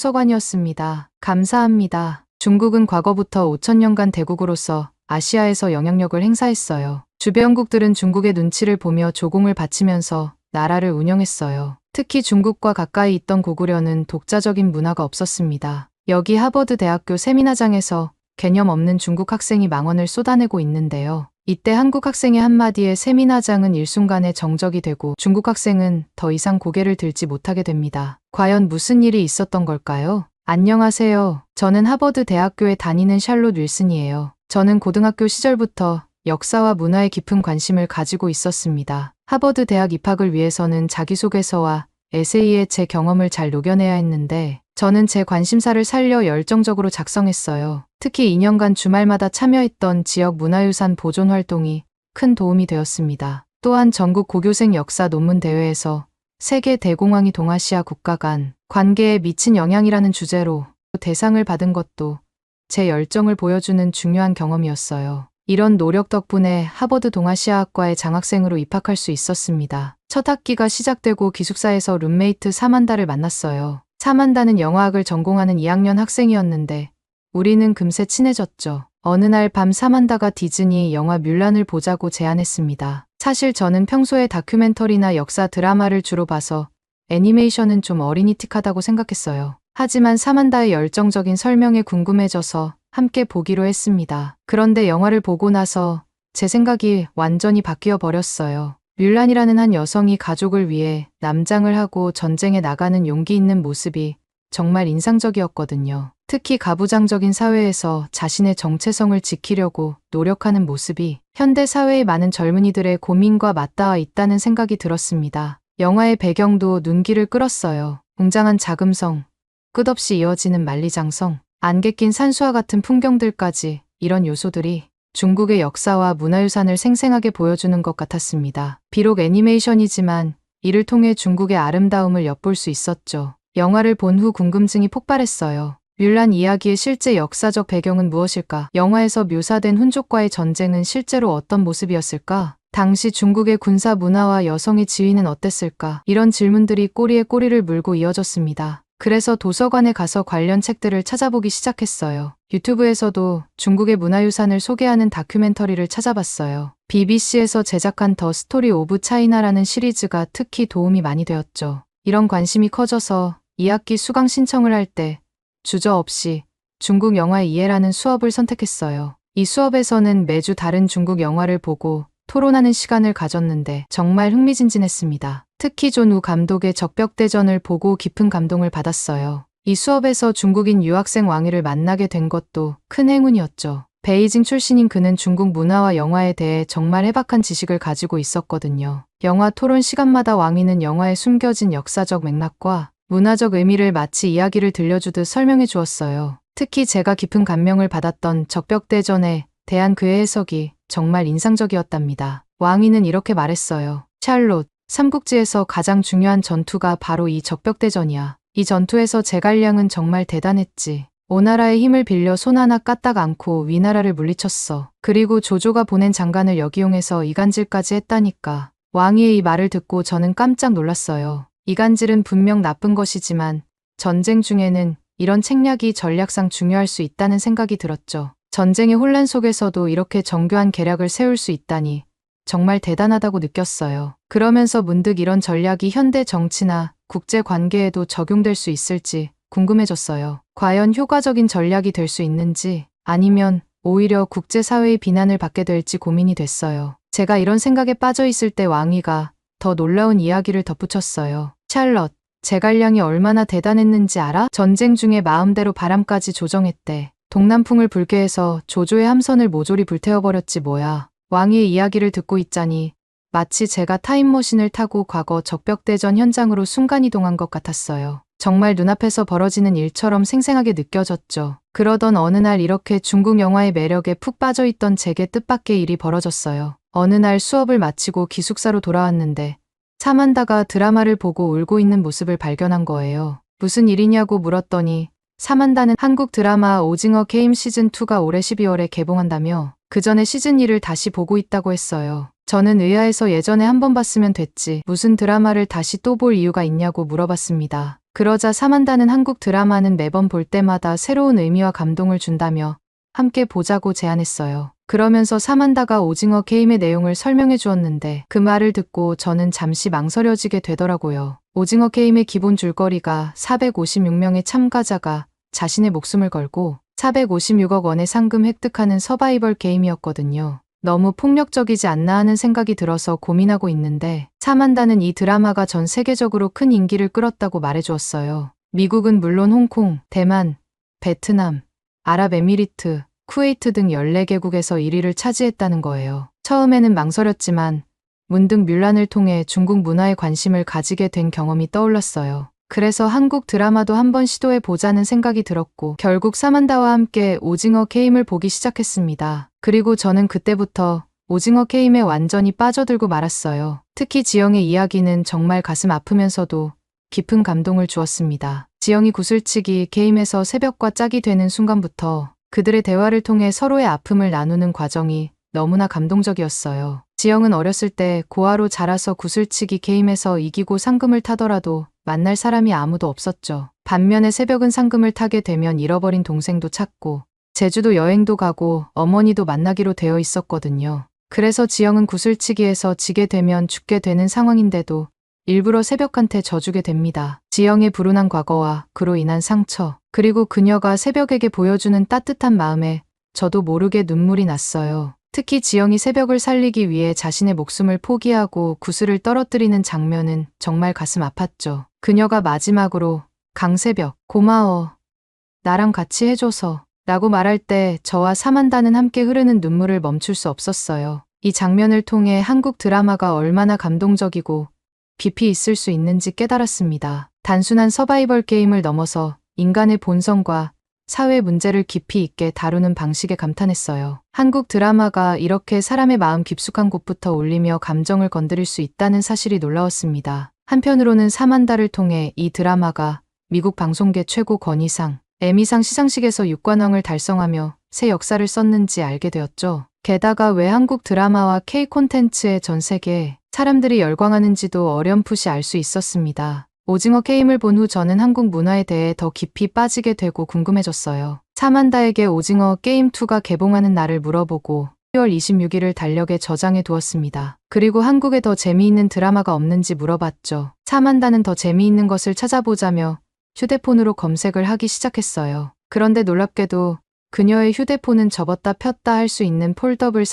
감동도서관이었습니다. 감사합니다. 중국은 과거부터 5000년간 대국으로서 아시아에서 영향력을 행사했어요. 주변국들은 중국의 눈치를 보며 조공을 바치면서 나라를 운영했어요. 특히 중국과 가까이 있던 고구려는 독자적인 문화가 없었습니다. 여기 하버드 대학교 세미나장에서 개념 없는 중국 학생이 망언을 쏟아내고 있는데요. 이때 한국 학생의 한마디에 세미나장은 일순간에 정적이 되고 중국 학생은 더 이상 고개를 들지 못하게 됩니다. 과연 무슨 일이 있었던 걸까요? 안녕하세요. 저는 하버드 대학교에 다니는 샬롯 윌슨이에요. 저는 고등학교 시절부터 역사와 문화에 깊은 관심을 가지고 있었습니다. 하버드 대학 입학을 위해서는 자기소개서와 에세이에 제 경험을 잘 녹여내야 했는데 저는 제 관심사를 살려 열정적으로 작성했어요. 특히 2년간 주말마다 참여했던 지역 문화유산 보존 활동이 큰 도움이 되었습니다. 또한 전국 고교생 역사 논문 대회에서 세계 대공황이 동아시아 국가 간 관계에 미친 영향이라는 주제로 대상을 받은 것도 제 열정을 보여주는 중요한 경험이었어요. 이런 노력 덕분에 하버드 동아시아학과에 장학생으로 입학할 수 있었습니다. 첫 학기가 시작되고 기숙사에서 룸메이트 사만다를 만났어요. 사만다는 영화학을 전공하는 2학년 학생이었는데 우리는 금세 친해졌죠. 어느 날 밤 사만다가 디즈니 영화 뮬란을 보자고 제안했습니다. 사실 저는 평소에 다큐멘터리나 역사 드라마를 주로 봐서 애니메이션은 좀 어린이틱하다고 생각했어요. 하지만 사만다의 열정적인 설명에 궁금해져서 함께 보기로 했습니다. 그런데 영화를 보고 나서 제 생각이 완전히 바뀌어 버렸어요. 뮬란이라는 한 여성이 가족을 위해 남장을 하고 전쟁에 나가는 용기 있는 모습이 정말 인상적이었거든요. 특히 가부장적인 사회에서 자신의 정체성을 지키려고 노력하는 모습이 현대 사회의 많은 젊은이들의 고민과 맞닿아 있다는 생각이 들었습니다. 영화의 배경도 눈길을 끌었어요. 웅장한 자금성, 끝없이 이어지는 만리장성, 안개 낀 산수와 같은 풍경들까지 이런 요소들이 중국의 역사와 문화유산을 생생하게 보여주는 것 같았습니다. 비록 애니메이션이지만 이를 통해 중국의 아름다움을 엿볼 수 있었죠. 영화를 본 후 궁금증이 폭발했어요. 뮬란 이야기의 실제 역사적 배경은 무엇일까? 영화에서 묘사된 훈족과의 전쟁은 실제로 어떤 모습이었을까? 당시 중국의 군사 문화와 여성의 지위는 어땠을까? 이런 질문들이 꼬리에 꼬리를 물고 이어졌습니다. 그래서 도서관에 가서 관련 책들을 찾아보기 시작했어요. 유튜브에서도 중국의 문화유산을 소개하는 다큐멘터리를 찾아봤어요. BBC에서 제작한 더 스토리 오브 차이나라는 시리즈가 특히 도움이 많이 되었죠. 이런 관심이 커져서 2학기 수강 신청을 할 때 주저없이 중국 영화의 이해라는 수업을 선택했어요. 이 수업에서는 매주 다른 중국 영화를 보고 토론하는 시간을 가졌는데 정말 흥미진진했습니다. 특히 존 우 감독의 적벽대전을 보고 깊은 감동을 받았어요. 이 수업에서 중국인 유학생 왕위를 만나게 된 것도 큰 행운이었죠. 베이징 출신인 그는 중국 문화와 영화에 대해 정말 해박한 지식을 가지고 있었거든요. 영화 토론 시간마다 왕위는 영화에 숨겨진 역사적 맥락과 문화적 의미를 마치 이야기를 들려주듯 설명해 주었어요. 특히 제가 깊은 감명을 받았던 적벽대전에 대한 그의 해석이 정말 인상적이었답니다. 왕위는 이렇게 말했어요. 샬롯, 삼국지에서 가장 중요한 전투가 바로 이 적벽대전이야. 이 전투에서 제갈량은 정말 대단했지. 오나라의 힘을 빌려 손 하나 까딱 않고 위나라를 물리쳤어. 그리고 조조가 보낸 장관을 역이용해서 이간질까지 했다니까. 왕위의 이 말을 듣고 저는 깜짝 놀랐어요. 이간질은 분명 나쁜 것이지만 전쟁 중에는 이런 책략이 전략상 중요할 수 있다는 생각이 들었죠. 전쟁의 혼란 속에서도 이렇게 정교한 계략을 세울 수 있다니 정말 대단하다고 느꼈어요. 그러면서 문득 이런 전략이 현대 정치나 국제 관계에도 적용될 수 있을지 궁금해졌어요. 과연 효과적인 전략이 될 수 있는지 아니면 오히려 국제사회의 비난을 받게 될지 고민이 됐어요. 제가 이런 생각에 빠져 있을 때 왕위가 더 놀라운 이야기를 덧붙였어요. 샬럿, 제갈량이 얼마나 대단했는지 알아? 전쟁 중에 마음대로 바람까지 조정했대. 동남풍을 불게 해서 조조의 함선을 모조리 불태워버렸지 뭐야. 왕위의 이야기를 듣고 있자니 마치 제가 타임머신을 타고 과거 적벽대전 현장으로 순간이동한 것 같았어요. 정말 눈앞에서 벌어지는 일처럼 생생하게 느껴졌죠. 그러던 어느 날 이렇게 중국 영화의 매력에 푹 빠져있던 제게 뜻밖의 일이 벌어졌어요. 어느 날 수업을 마치고 기숙사로 돌아왔는데 사만다가 드라마를 보고 울고 있는 모습을 발견한 거예요. 무슨 일이냐고 물었더니 사만다는 한국 드라마 오징어 게임 시즌2가 올해 12월에 개봉한다며 그 전에 시즌1을 다시 보고 있다고 했어요. 저는 의아해서 예전에 한 번 봤으면 됐지 무슨 드라마를 다시 또 볼 이유가 있냐고 물어봤습니다. 그러자 사만다는 한국 드라마는 매번 볼 때마다 새로운 의미와 감동을 준다며 함께 보자고 제안했어요. 그러면서 사만다가 오징어 게임의 내용을 설명해 주었는데 그 말을 듣고 저는 잠시 망설여지게 되더라고요. 오징어 게임의 기본 줄거리가 456명의 참가자가 자신의 목숨을 걸고 456억 원의 상금 획득하는 서바이벌 게임이었거든요. 너무 폭력적이지 않나 하는 생각이 들어서 고민하고 있는데 사만다는 이 드라마가 전 세계적으로 큰 인기를 끌었다고 말해주었어요. 미국은 물론 홍콩, 대만, 베트남, 아랍에미리트, 쿠웨이트 등 14개국에서 1위를 차지했다는 거예요. 처음에는 망설였지만 문득 뮬란을 통해 중국 문화에 관심을 가지게 된 경험이 떠올랐어요. 그래서 한국 드라마도 한번 시도해 보자는 생각이 들었고 결국 사만다와 함께 오징어 게임을 보기 시작했습니다. 그리고 저는 그때부터 오징어 게임에 완전히 빠져들고 말았어요. 특히 지영의 이야기는 정말 가슴 아프면서도 깊은 감동을 주었습니다. 지영이 구슬치기 게임에서 새벽과 짝이 되는 순간부터 그들의 대화를 통해 서로의 아픔을 나누는 과정이 너무나 감동적이었어요. 지영은 어렸을 때 고아로 자라서 구슬치기 게임에서 이기고 상금을 타더라도 만날 사람이 아무도 없었죠. 반면에 새벽은 상금을 타게 되면 잃어버린 동생도 찾고 제주도 여행도 가고 어머니도 만나기로 되어 있었거든요. 그래서 지영은 구슬치기에서 지게 되면 죽게 되는 상황인데도 일부러 새벽한테 져주게 됩니다. 지영의 불운한 과거와 그로 인한 상처, 그리고 그녀가 새벽에게 보여주는 따뜻한 마음에 저도 모르게 눈물이 났어요. 특히 지영이 새벽을 살리기 위해 자신의 목숨을 포기하고 구슬을 떨어뜨리는 장면은 정말 가슴 아팠죠. 그녀가 마지막으로 강새벽, 고마워. 나랑 같이 해줘서 라고 말할 때 저와 사만다는 함께 흐르는 눈물을 멈출 수 없었어요. 이 장면을 통해 한국 드라마가 얼마나 감동적이고 깊이 있을 수 있는지 깨달았습니다. 단순한 서바이벌 게임을 넘어서 인간의 본성과 사회 문제를 깊이 있게 다루는 방식에 감탄했어요. 한국 드라마가 이렇게 사람의 마음 깊숙한 곳부터 울리며 감정을 건드릴 수 있다는 사실이 놀라웠습니다. 한편으로는 사만다를 통해 이 드라마가 미국 방송계 최고 건의상, 에미상 시상식에서 6관왕을 달성하며 새 역사를 썼는지 알게 되었죠. 게다가 왜 한국 드라마와 K 콘텐츠의 전 세계에 사람들이 열광하는지도 어렴풋이 알 수 있었습니다. 오징어 게임을 본 후 저는 한국 문화에 대해 더 깊이 빠지게 되고 궁금해졌어요. 사만다에게 오징어 게임2가 개봉하는 날을 물어보고 10월 26일을 달력에 저장해 두었습니다. 그리고 한국에 더 재미있는 드라마가 없는지 물어봤죠. 사만다는 더 재미있는 것을 찾아보자며 휴대폰으로 검색을 하기 시작했어요. 그런데 놀랍게도 그녀의 휴대폰은 접었다 폈다 할 수 있는 폴더블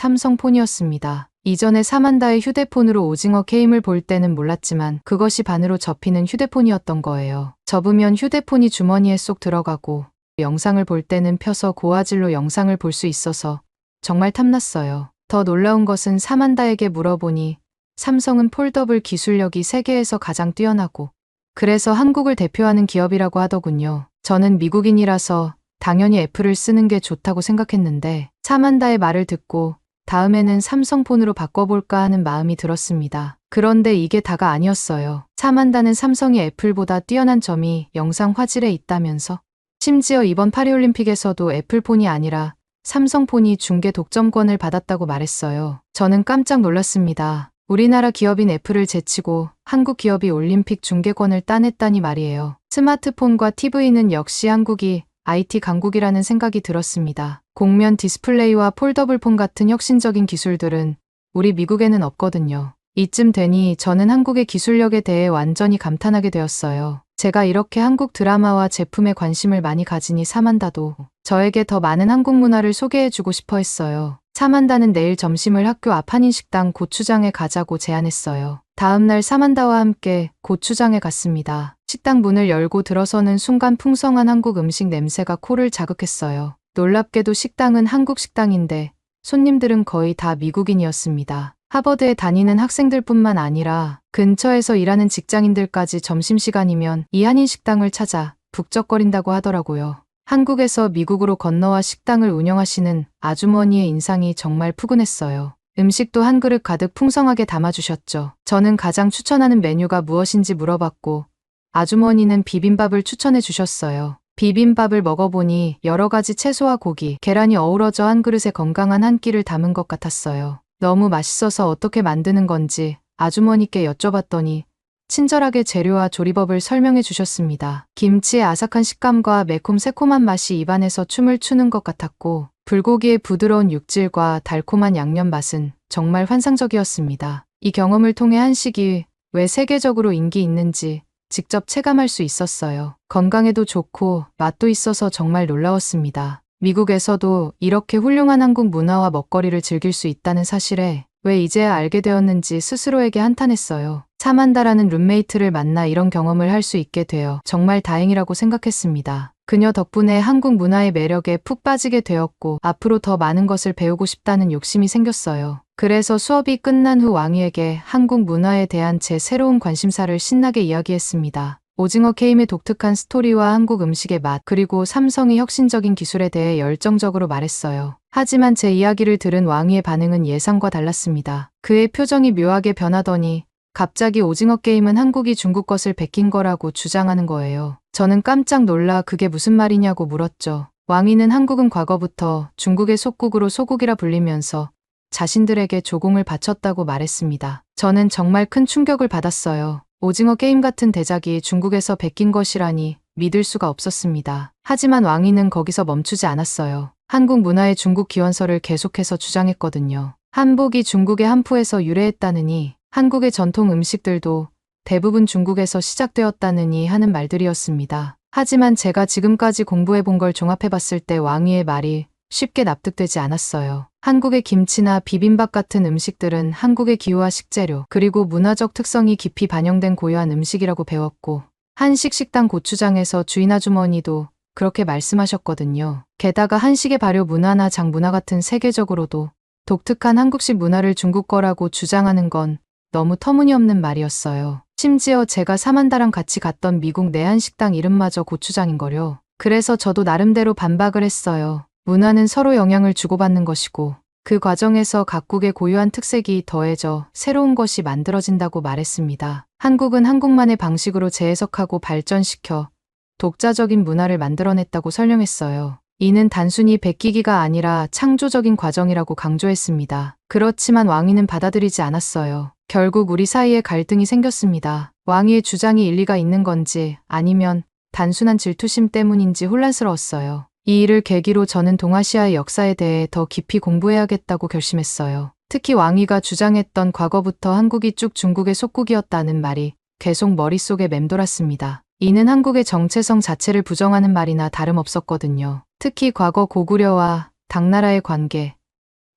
삼성폰이었습니다. 이전에 사만다의 휴대폰으로 오징어 게임을 볼 때는 몰랐지만 그것이 반으로 접히는 휴대폰이었던 거예요. 접으면 휴대폰이 주머니에 쏙 들어가고 영상을 볼 때는 펴서 고화질로 영상을 볼 수 있어서 정말 탐났어요. 더 놀라운 것은 사만다에게 물어보니 삼성은 폴더블 기술력이 세계에서 가장 뛰어나고 그래서 한국을 대표하는 기업이라고 하더군요. 저는 미국인이라서 당연히 애플을 쓰는 게 좋다고 생각했는데 사만다의 말을 듣고 다음에는 삼성폰으로 바꿔볼까 하는 마음이 들었습니다. 그런데 이게 다가 아니었어요. 사만다는 삼성이 애플보다 뛰어난 점이 영상 화질에 있다면서? 심지어 이번 파리올림픽에서도 애플폰이 아니라 삼성폰이 중계 독점권을 받았다고 말했어요. 저는 깜짝 놀랐습니다. 우리나라 기업인 애플을 제치고 한국 기업이 올림픽 중계권을 따냈다니 말이에요. 스마트폰과 TV는 역시 한국이 IT 강국이라는 생각이 들었습니다. 곡면 디스플레이와 폴더블폰 같은 혁신적인 기술들은 우리 미국에는 없거든요. 이쯤 되니 저는 한국의 기술력에 대해 완전히 감탄하게 되었어요. 제가 이렇게 한국 드라마와 제품에 관심을 많이 가지니 사만다도 저에게 더 많은 한국 문화를 소개해주고 싶어 했어요. 사만다는 내일 점심을 학교 앞 한인식당 고추장에 가자고 제안했어요. 다음날 사만다와 함께 고추장에 갔습니다. 식당 문을 열고 들어서는 순간 풍성한 한국 음식 냄새가 코를 자극했어요. 놀랍게도 식당은 한국 식당인데 손님들은 거의 다 미국인이었습니다. 하버드에 다니는 학생들뿐만 아니라 근처에서 일하는 직장인들까지 점심시간이면 이 한인식당을 찾아 북적거린다고 하더라고요. 한국에서 미국으로 건너와 식당을 운영하시는 아주머니의 인상이 정말 푸근했어요. 음식도 한 그릇 가득 풍성하게 담아주셨죠. 저는 가장 추천하는 메뉴가 무엇인지 물어봤고 아주머니는 비빔밥을 추천해 주셨어요. 비빔밥을 먹어보니 여러 가지 채소와 고기, 계란이 어우러져 한 그릇에 건강한 한 끼를 담은 것 같았어요. 너무 맛있어서 어떻게 만드는 건지 아주머니께 여쭤봤더니 친절하게 재료와 조리법을 설명해 주셨습니다. 김치의 아삭한 식감과 매콤 새콤한 맛이 입안에서 춤을 추는 것 같았고 불고기의 부드러운 육질과 달콤한 양념 맛은 정말 환상적이었습니다. 이 경험을 통해 한식이 왜 세계적으로 인기 있는지 직접 체감할 수 있었어요. 건강에도 좋고 맛도 있어서 정말 놀라웠습니다. 미국에서도 이렇게 훌륭한 한국 문화와 먹거리를 즐길 수 있다는 사실에 왜 이제야 알게 되었는지 스스로에게 한탄했어요. 사만다라는 룸메이트를 만나 이런 경험을 할 수 있게 되어 정말 다행이라고 생각했습니다. 그녀 덕분에 한국 문화의 매력에 푹 빠지게 되었고 앞으로 더 많은 것을 배우고 싶다는 욕심이 생겼어요. 그래서 수업이 끝난 후 왕희에게 한국 문화에 대한 제 새로운 관심사를 신나게 이야기했습니다. 오징어 게임의 독특한 스토리와 한국 음식의 맛, 그리고 삼성의 혁신적인 기술에 대해 열정적으로 말했어요. 하지만 제 이야기를 들은 왕희의 반응은 예상과 달랐습니다. 그의 표정이 묘하게 변하더니 갑자기 오징어 게임은 한국이 중국 것을 베낀 거라고 주장하는 거예요. 저는 깜짝 놀라 그게 무슨 말이냐고 물었죠. 왕희는 한국은 과거부터 중국의 속국으로 소국이라 불리면서 자신들에게 조공을 바쳤다고 말했습니다. 저는 정말 큰 충격을 받았어요. 오징어 게임 같은 대작이 중국에서 베낀 것이라니 믿을 수가 없었습니다. 하지만 왕희는 거기서 멈추지 않았어요. 한국 문화의 중국 기원설을 계속해서 주장했거든요. 한복이 중국의 한푸에서 유래했다느니 한국의 전통 음식들도 대부분 중국에서 시작되었다느니 하는 말들이었습니다. 하지만 제가 지금까지 공부해본 걸 종합해봤을 때 왕희의 말이 쉽게 납득되지 않았어요. 한국의 김치나 비빔밥 같은 음식들은 한국의 기후와 식재료, 그리고 문화적 특성이 깊이 반영된 고유한 음식이라고 배웠고 한식 식당 고추장에서 주인 아주머니도 그렇게 말씀하셨거든요. 게다가 한식의 발효 문화나 장 문화 같은 세계적으로도 독특한 한국식 문화를 중국 거라고 주장하는 건 너무 터무니없는 말이었어요. 심지어 제가 사만다랑 같이 갔던 미국 내한식당 이름마저 고추장인걸요. 그래서 저도 나름대로 반박을 했어요. 문화는 서로 영향을 주고받는 것이고 그 과정에서 각국의 고유한 특색이 더해져 새로운 것이 만들어진다고 말했습니다. 한국은 한국만의 방식으로 재해석하고 발전시켜 독자적인 문화를 만들어냈다고 설명했어요. 이는 단순히 베끼기가 아니라 창조적인 과정이라고 강조했습니다. 그렇지만 왕희는 받아들이지 않았어요. 결국 우리 사이에 갈등이 생겼습니다. 왕희의 주장이 일리가 있는 건지 아니면 단순한 질투심 때문인지 혼란스러웠어요. 이 일을 계기로 저는 동아시아의 역사에 대해 더 깊이 공부해야겠다고 결심했어요. 특히 왕희가 주장했던 과거부터 한국이 쭉 중국의 속국이었다는 말이 계속 머릿속에 맴돌았습니다. 이는 한국의 정체성 자체를 부정하는 말이나 다름없었거든요. 특히 과거 고구려와 당나라의 관계,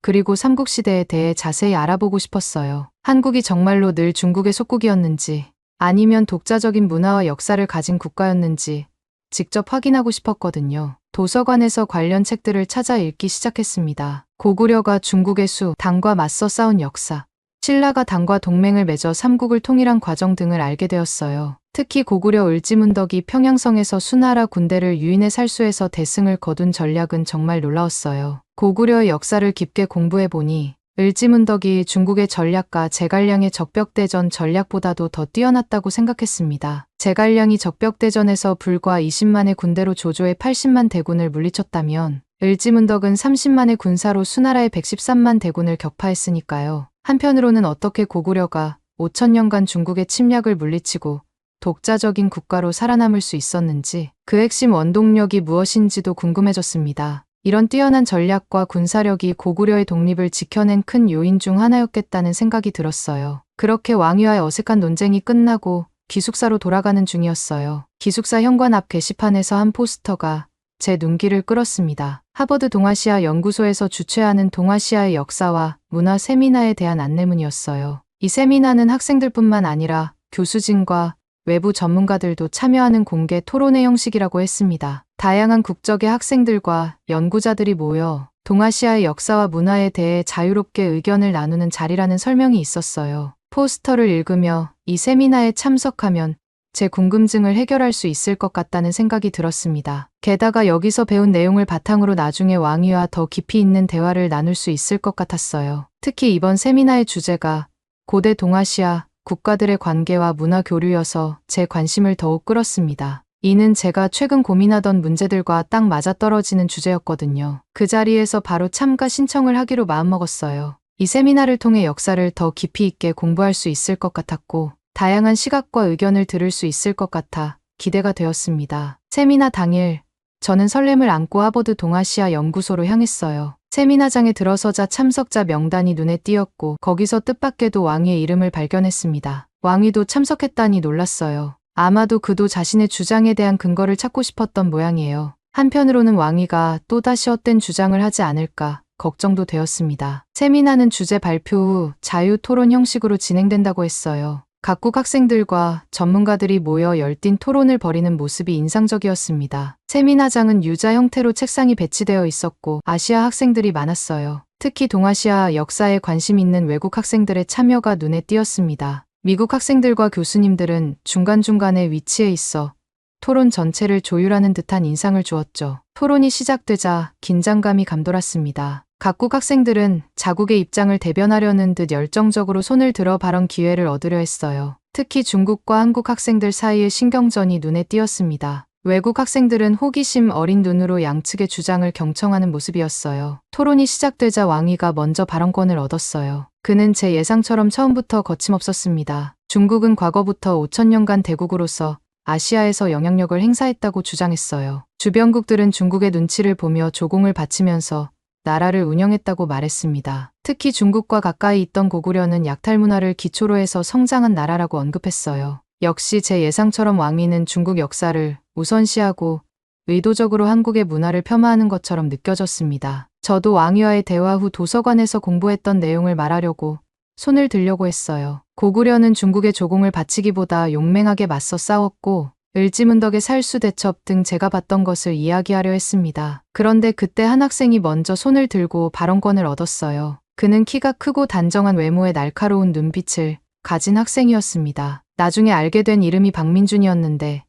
그리고 삼국시대에 대해 자세히 알아보고 싶었어요. 한국이 정말로 늘 중국의 속국이었는지 아니면 독자적인 문화와 역사를 가진 국가였는지 직접 확인하고 싶었거든요. 도서관에서 관련 책들을 찾아 읽기 시작했습니다. 고구려가 중국의 수, 당과 맞서 싸운 역사, 신라가 당과 동맹을 맺어 삼국을 통일한 과정 등을 알게 되었어요. 특히 고구려 을지문덕이 평양성에서 수나라 군대를 유인해 살수해서 대승을 거둔 전략은 정말 놀라웠어요. 고구려의 역사를 깊게 공부해보니 을지문덕이 중국의 전략가 제갈량의 적벽대전 전략보다도 더 뛰어났다고 생각했습니다. 제갈량이 적벽대전에서 불과 20만의 군대로 조조의 80만 대군을 물리쳤다면 을지문덕은 30만의 군사로 수나라의 113만 대군을 격파했으니까요. 한편으로는 어떻게 고구려가 5천년간 중국의 침략을 물리치고 독자적인 국가로 살아남을 수 있었는지 그 핵심 원동력이 무엇인지도 궁금해졌습니다. 이런 뛰어난 전략과 군사력이 고구려의 독립을 지켜낸 큰 요인 중 하나였겠다는 생각이 들었어요. 그렇게 왕위와의 어색한 논쟁이 끝나고 기숙사로 돌아가는 중이었어요. 기숙사 현관 앞 게시판에서 한 포스터가 제 눈길을 끌었습니다. 하버드 동아시아 연구소에서 주최하는 동아시아의 역사와 문화 세미나에 대한 안내문이었어요. 이 세미나는 학생들뿐만 아니라 교수진과 외부 전문가들도 참여하는 공개 토론회 형식이라고 했습니다. 다양한 국적의 학생들과 연구자들이 모여 동아시아의 역사와 문화에 대해 자유롭게 의견을 나누는 자리라는 설명이 있었어요. 포스터를 읽으며 이 세미나에 참석하면 제 궁금증을 해결할 수 있을 것 같다는 생각이 들었습니다. 게다가 여기서 배운 내용을 바탕으로 나중에 왕위와 더 깊이 있는 대화를 나눌 수 있을 것 같았어요. 특히 이번 세미나의 주제가 고대 동아시아 국가들의 관계와 문화 교류여서 제 관심을 더욱 끌었습니다. 이는 제가 최근 고민하던 문제들과 딱 맞아떨어지는 주제였거든요. 그 자리에서 바로 참가 신청을 하기로 마음먹었어요. 이 세미나를 통해 역사를 더 깊이 있게 공부할 수 있을 것 같았고 다양한 시각과 의견을 들을 수 있을 것 같아 기대가 되었습니다. 세미나 당일 저는 설렘을 안고 하버드 동아시아 연구소로 향했어요. 세미나장에 들어서자 참석자 명단이 눈에 띄었고 거기서 뜻밖에도 왕위의 이름을 발견했습니다. 왕위도 참석했다니 놀랐어요. 아마도 그도 자신의 주장에 대한 근거를 찾고 싶었던 모양이에요. 한편으로는 왕위가 또다시 헛된 주장을 하지 않을까 걱정도 되었습니다. 세미나는 주제 발표 후 자유 토론 형식으로 진행된다고 했어요. 각국 학생들과 전문가들이 모여 열띤 토론을 벌이는 모습이 인상적이었습니다. 세미나장은 U자 형태로 책상이 배치되어 있었고 아시아 학생들이 많았어요. 특히 동아시아 역사에 관심 있는 외국 학생들의 참여가 눈에 띄었습니다. 미국 학생들과 교수님들은 중간중간에 위치해 있어 토론 전체를 조율하는 듯한 인상을 주었죠. 토론이 시작되자 긴장감이 감돌았습니다. 각국 학생들은 자국의 입장을 대변하려는 듯 열정적으로 손을 들어 발언 기회를 얻으려 했어요. 특히 중국과 한국 학생들 사이의 신경전이 눈에 띄었습니다. 외국 학생들은 호기심 어린 눈으로 양측의 주장을 경청하는 모습이었어요. 토론이 시작되자 왕위가 먼저 발언권을 얻었어요. 그는 제 예상처럼 처음부터 거침없었습니다. 중국은 과거부터 5천년간 대국으로서 아시아에서 영향력을 행사했다고 주장했어요. 주변국들은 중국의 눈치를 보며 조공을 바치면서 나라를 운영했다고 말했습니다. 특히 중국과 가까이 있던 고구려는 약탈 문화를 기초로 해서 성장한 나라라고 언급했어요. 역시 제 예상처럼 왕위는 중국 역사를 우선시하고 의도적으로 한국의 문화를 폄하하는 것처럼 느껴졌습니다. 저도 왕위와의 대화 후 도서관에서 공부했던 내용을 말하려고 손을 들려고 했어요. 고구려는 중국의 조공을 바치기보다 용맹하게 맞서 싸웠고 을지문덕의 살수대첩 등 제가 봤던 것을 이야기하려 했습니다. 그런데 그때 한 학생이 먼저 손을 들고 발언권을 얻었어요. 그는 키가 크고 단정한 외모에 날카로운 눈빛을 가진 학생이었습니다. 나중에 알게 된 이름이 박민준이었는데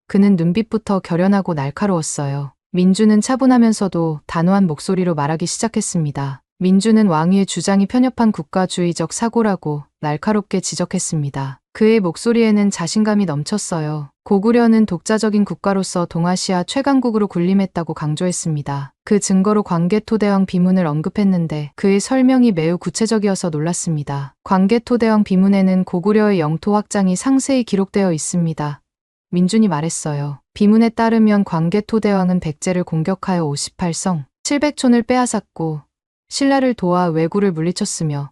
그는 눈빛부터 결연하고 날카로웠어요. 민준은 차분하면서도 단호한 목소리로 말하기 시작했습니다. 민준은 왕위의 주장이 편협한 국가주의적 사고라고 날카롭게 지적했습니다. 그의 목소리에는 자신감이 넘쳤어요. 고구려는 독자적인 국가로서 동아시아 최강국으로 군림했다고 강조했습니다. 그 증거로 광개토대왕 비문을 언급했는데 그의 설명이 매우 구체적이어서 놀랐습니다. 광개토대왕 비문에는 고구려의 영토 확장이 상세히 기록되어 있습니다. 민준이 말했어요. 비문에 따르면 광개토대왕은 백제를 공격하여 58성, 700촌을 빼앗았고 신라를 도와 왜구를 물리쳤으며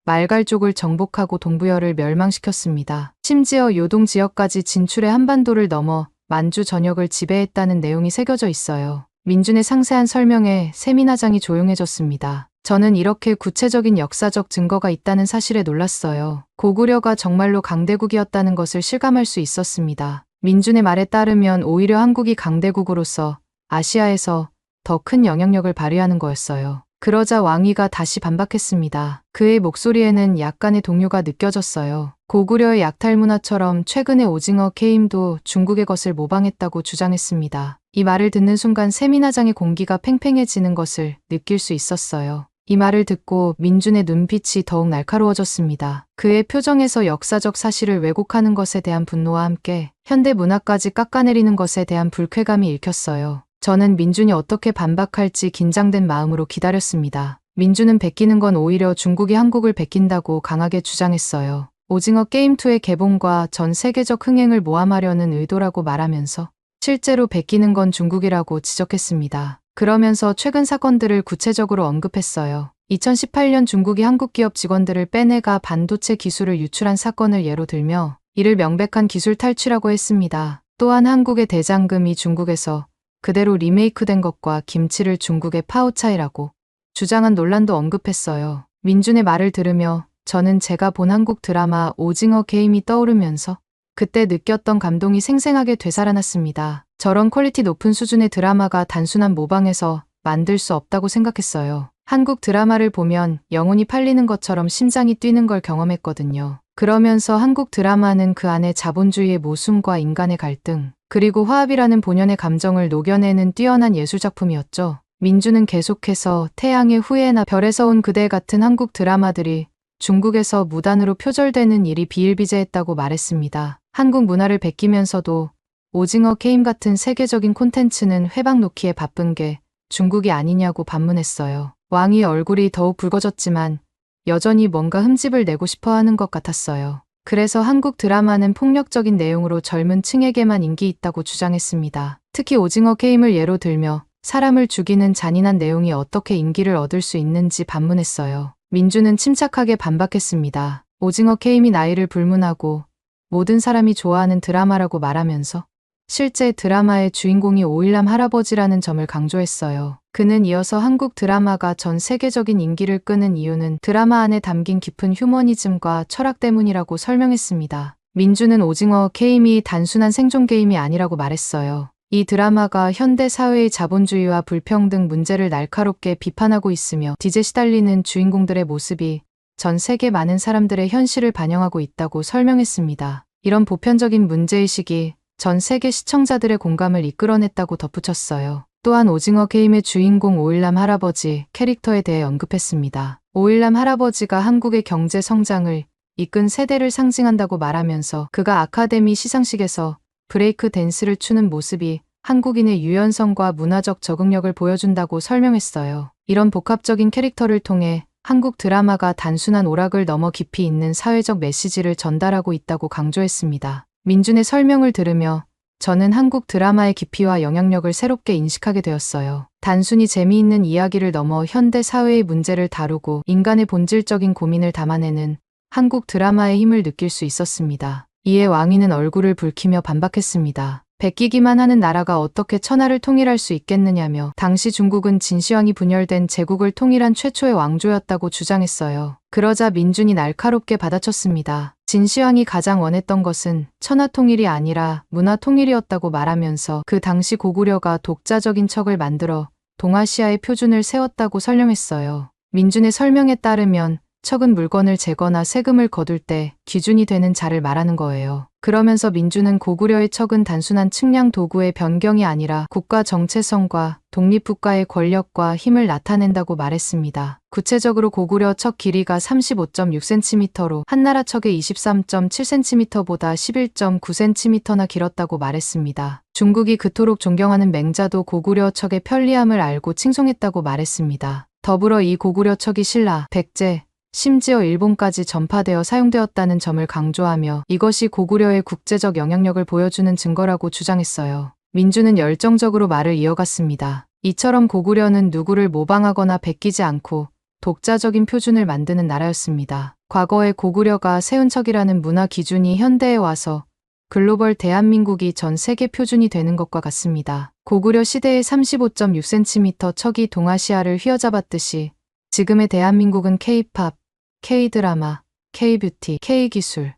말갈족을 정복하고 동부여를 멸망시켰습니다. 심지어 요동 지역까지 진출해 한반도를 넘어 만주 전역을 지배했다는 내용이 새겨져 있어요. 민준의 상세한 설명에 세미나장이 조용해졌습니다. 저는 이렇게 구체적인 역사적 증거가 있다는 사실에 놀랐어요. 고구려가 정말로 강대국이었다는 것을 실감할 수 있었습니다. 민준의 말에 따르면 오히려 한국이 강대국으로서 아시아에서 더 큰 영향력을 발휘하는 거였어요. 그러자 왕위가 다시 반박했습니다. 그의 목소리에는 약간의 동요가 느껴졌어요. 고구려의 약탈 문화처럼 최근의 오징어 게임도 중국의 것을 모방했다고 주장했습니다. 이 말을 듣는 순간 세미나장의 공기가 팽팽해지는 것을 느낄 수 있었어요. 이 말을 듣고 민준의 눈빛이 더욱 날카로워졌습니다. 그의 표정에서 역사적 사실을 왜곡하는 것에 대한 분노와 함께 현대 문화까지 깎아내리는 것에 대한 불쾌감이 읽혔어요. 저는 민준이 어떻게 반박할지 긴장된 마음으로 기다렸습니다. 민주는 베끼는 건 오히려 중국이 한국을 베낀다고 강하게 주장했어요. 오징어 게임2의 개봉과 전 세계적 흥행을 모함하려는 의도라고 말하면서 실제로 베끼는 건 중국이라고 지적했습니다. 그러면서 최근 사건들을 구체적으로 언급했어요. 2018년 중국이 한국 기업 직원들을 빼내가 반도체 기술을 유출한 사건을 예로 들며 이를 명백한 기술 탈취라고 했습니다. 또한 한국의 대장금이 중국에서 그대로 리메이크된 것과 김치를 중국의 파오차이라고 주장한 논란도 언급했어요. 민준의 말을 들으며 저는 제가 본 한국 드라마 오징어 게임이 떠오르면서 그때 느꼈던 감동이 생생하게 되살아났습니다. 저런 퀄리티 높은 수준의 드라마가 단순한 모방에서 만들 수 없다고 생각했어요. 한국 드라마를 보면 영혼이 팔리는 것처럼 심장이 뛰는 걸 경험했거든요. 그러면서 한국 드라마는 그 안에 자본주의의 모순과 인간의 갈등, 그리고 화합이라는 본연의 감정을 녹여내는 뛰어난 예술작품이었죠. 민주는 계속해서 태양의 후예나 별에서 온 그대 같은 한국 드라마들이 중국에서 무단으로 표절되는 일이 비일비재했다고 말했습니다. 한국 문화를 베끼면서도 오징어 게임 같은 세계적인 콘텐츠는 회방 놓기에 바쁜 게 중국이 아니냐고 반문했어요. 왕의 얼굴이 더욱 붉어졌지만 여전히 뭔가 흠집을 내고 싶어 하는 것 같았어요. 그래서 한국 드라마는 폭력적인 내용으로 젊은 층에게만 인기 있다고 주장했습니다. 특히 오징어 게임을 예로 들며 사람을 죽이는 잔인한 내용이 어떻게 인기를 얻을 수 있는지 반문했어요. 민주는 침착하게 반박했습니다. 오징어 게임이 나이를 불문하고 모든 사람이 좋아하는 드라마라고 말하면서 실제 드라마의 주인공이 오일남 할아버지라는 점을 강조했어요. 그는 이어서 한국 드라마가 전 세계적인 인기를 끄는 이유는 드라마 안에 담긴 깊은 휴머니즘과 철학 때문이라고 설명했습니다. 민주는 오징어 게임이 단순한 생존 게임이 아니라고 말했어요. 이 드라마가 현대 사회의 자본주의와 불평등 문제를 날카롭게 비판하고 있으며 뒤제 시달리는 주인공들의 모습이 전 세계 많은 사람들의 현실을 반영하고 있다고 설명했습니다. 이런 보편적인 문제의식이 전 세계 시청자들의 공감을 이끌어냈다고 덧붙였어요. 또한 오징어 게임의 주인공 오일남 할아버지 캐릭터에 대해 언급했습니다. 오일남 할아버지가 한국의 경제 성장을 이끈 세대를 상징한다고 말하면서 그가 아카데미 시상식에서 브레이크 댄스를 추는 모습이 한국인의 유연성과 문화적 적응력을 보여준다고 설명했어요. 이런 복합적인 캐릭터를 통해 한국 드라마가 단순한 오락을 넘어 깊이 있는 사회적 메시지를 전달하고 있다고 강조했습니다. 민준의 설명을 들으며 저는 한국 드라마의 깊이와 영향력을 새롭게 인식하게 되었어요. 단순히 재미있는 이야기를 넘어 현대 사회의 문제를 다루고 인간의 본질적인 고민을 담아내는 한국 드라마의 힘을 느낄 수 있었습니다. 이에 왕이는 얼굴을 붉히며 반박했습니다. 베끼기만 하는 나라가 어떻게 천하를 통일할 수 있겠느냐며 당시 중국은 진시황이 분열된 제국을 통일한 최초의 왕조였다고 주장했어요. 그러자 민준이 날카롭게 받아쳤습니다. 진시황이 가장 원했던 것은 천하 통일이 아니라 문화 통일이었다고 말하면서 그 당시 고구려가 독자적인 척을 만들어 동아시아의 표준을 세웠다고 설명했어요. 민준의 설명에 따르면 척은 물건을 재거나 세금을 거둘 때 기준이 되는 자를 말하는 거예요. 그러면서 민주는 고구려의 척은 단순한 측량 도구의 변경이 아니라 국가 정체성과 독립국가의 권력과 힘을 나타낸다고 말했습니다. 구체적으로 고구려 척 길이가 35.6cm로 한나라 척의 23.7cm보다 11.9cm나 길었다고 말했습니다. 중국이 그토록 존경하는 맹자도 고구려 척의 편리함을 알고 칭송했다고 말했습니다. 더불어 이 고구려 척이 신라, 백제, 심지어 일본까지 전파되어 사용되었다는 점을 강조하며 이것이 고구려의 국제적 영향력을 보여주는 증거라고 주장했어요. 민주는 열정적으로 말을 이어갔습니다. 이처럼 고구려는 누구를 모방하거나 베끼지 않고 독자적인 표준을 만드는 나라였습니다. 과거에 고구려가 세운 척이라는 문화 기준이 현대에 와서 글로벌 대한민국이 전 세계 표준이 되는 것과 같습니다. 고구려 시대의 35.6cm 척이 동아시아를 휘어잡았듯이 지금의 대한민국은 K-팝, K-드라마, K-뷰티, K-기술,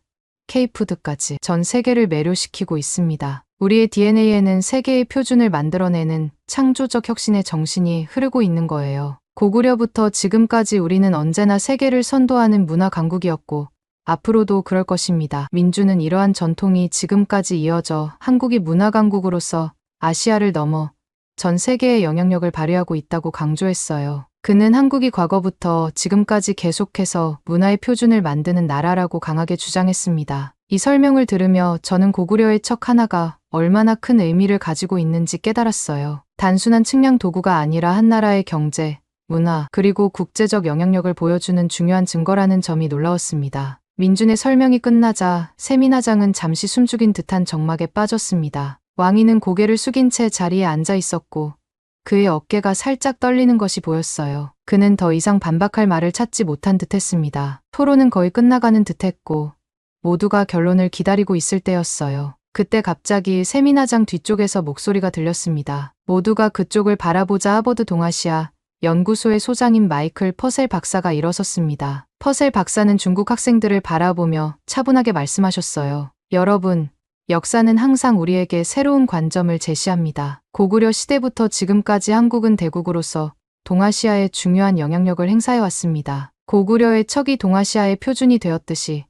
K-푸드까지 전 세계를 매료시키고 있습니다. 우리의 DNA에는 세계의 표준을 만들어내는 창조적 혁신의 정신이 흐르고 있는 거예요. 고구려부터 지금까지 우리는 언제나 세계를 선도하는 문화 강국이었고 앞으로도 그럴 것입니다. 민주는 이러한 전통이 지금까지 이어져 한국이 문화 강국으로서 아시아를 넘어 전 세계에 영향력을 발휘하고 있다고 강조했어요. 그는 한국이 과거부터 지금까지 계속해서 문화의 표준을 만드는 나라라고 강하게 주장했습니다. 이 설명을 들으며 저는 고구려의 척 하나가 얼마나 큰 의미를 가지고 있는지 깨달았어요. 단순한 측량 도구가 아니라 한 나라의 경제, 문화, 그리고 국제적 영향력을 보여주는 중요한 증거라는 점이 놀라웠습니다. 민준의 설명이 끝나자 세미나장은 잠시 숨죽인 듯한 정막에 빠졌습니다. 왕이는 고개를 숙인 채 자리에 앉아 있었고 그의 어깨가 살짝 떨리는 것이 보였어요. 그는 더 이상 반박할 말을 찾지 못한 듯했습니다. 토론은 거의 끝나가는 듯했고 모두가 결론을 기다리고 있을 때였어요. 그때 갑자기 세미나장 뒤쪽에서 목소리가 들렸습니다. 모두가 그쪽을 바라보자 하버드 동아시아 연구소의 소장인 마이클 퍼셀 박사가 일어섰습니다. 퍼셀 박사는 중국 학생들을 바라보며 차분하게 말씀하셨어요. 여러분, 역사는 항상 우리에게 새로운 관점을 제시합니다. 고구려 시대부터 지금까지 한국은 대국으로서 동아시아에 중요한 영향력을 행사해왔습니다. 고구려의 척이 동아시아의 표준이 되었듯이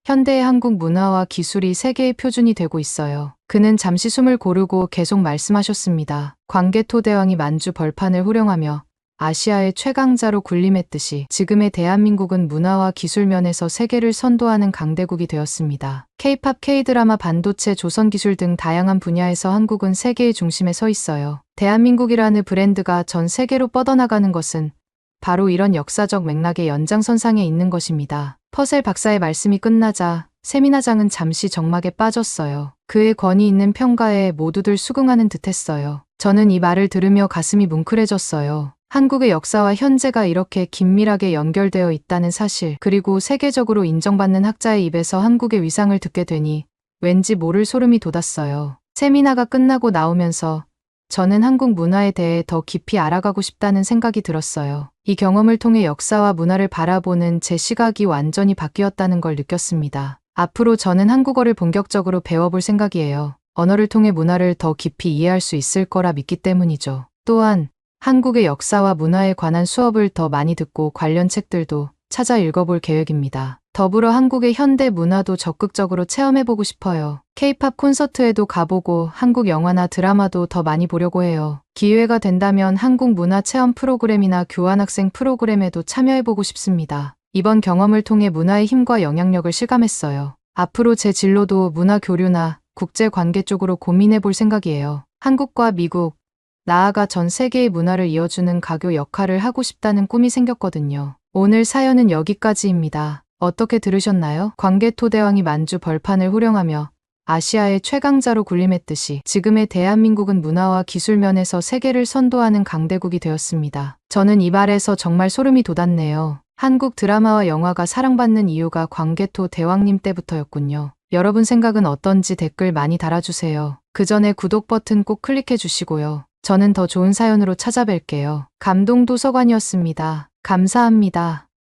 현대의 한국 문화와 기술이 세계의 표준이 되고 있어요. 그는 잠시 숨을 고르고 계속 말씀하셨습니다. 광개토대왕이 만주 벌판을 호령하며 아시아의 최강자로 군림했듯이 지금의 대한민국은 문화와 기술 면에서 세계를 선도하는 강대국이 되었습니다. K-팝, K-드라마, 반도체, 조선기술 등 다양한 분야에서 한국은 세계의 중심에 서 있어요. 대한민국이라는 브랜드가 전 세계로 뻗어나가는 것은 바로 이런 역사적 맥락의 연장선상에 있는 것입니다. 퍼셀 박사의 말씀이 끝나자 세미나장은 잠시 정막에 빠졌어요. 그의 권위 있는 평가에 모두들 수긍하는 듯했어요. 저는 이 말을 들으며 가슴이 뭉클해졌어요. 한국의 역사와 현재가 이렇게 긴밀하게 연결되어 있다는 사실, 그리고 세계적으로 인정받는 학자의 입에서 한국의 위상을 듣게 되니 왠지 모를 소름이 돋았어요. 세미나가 끝나고 나오면서 저는 한국 문화에 대해 더 깊이 알아가고 싶다는 생각이 들었어요. 이 경험을 통해 역사와 문화를 바라보는 제 시각이 완전히 바뀌었다는 걸 느꼈습니다. 앞으로 저는 한국어를 본격적으로 배워볼 생각이에요. 언어를 통해 문화를 더 깊이 이해할 수 있을 거라 믿기 때문이죠. 또한 한국의 역사와 문화에 관한 수업을 더 많이 듣고 관련 책들도 찾아 읽어볼 계획입니다. 더불어 한국의 현대 문화도 적극적으로 체험해보고 싶어요. K-팝 콘서트에도 가보고 한국 영화나 드라마도 더 많이 보려고 해요. 기회가 된다면 한국 문화 체험 프로그램이나 교환학생 프로그램에도 참여해보고 싶습니다. 이번 경험을 통해 문화의 힘과 영향력을 실감했어요. 앞으로 제 진로도 문화 교류나 국제관계 쪽으로 고민해볼 생각이에요. 한국과 미국, 나아가 전 세계의 문화를 이어주는 가교 역할을 하고 싶다는 꿈이 생겼거든요. 오늘 사연은 여기까지입니다. 어떻게 들으셨나요? 광개토대왕이 만주 벌판을 호령하며 아시아의 최강자로 군림했듯이 지금의 대한민국은 문화와 기술 면에서 세계를 선도하는 강대국이 되었습니다. 저는 이 말에서 정말 소름이 돋았네요. 한국 드라마와 영화가 사랑받는 이유가 광개토 대왕님 때부터였군요. 여러분 생각은 어떤지 댓글 많이 달아주세요. 그 전에 구독 버튼 꼭 클릭해 주시고요. 저는 더 좋은 사연으로 찾아뵐게요. 감동도서관이었습니다. 감사합니다.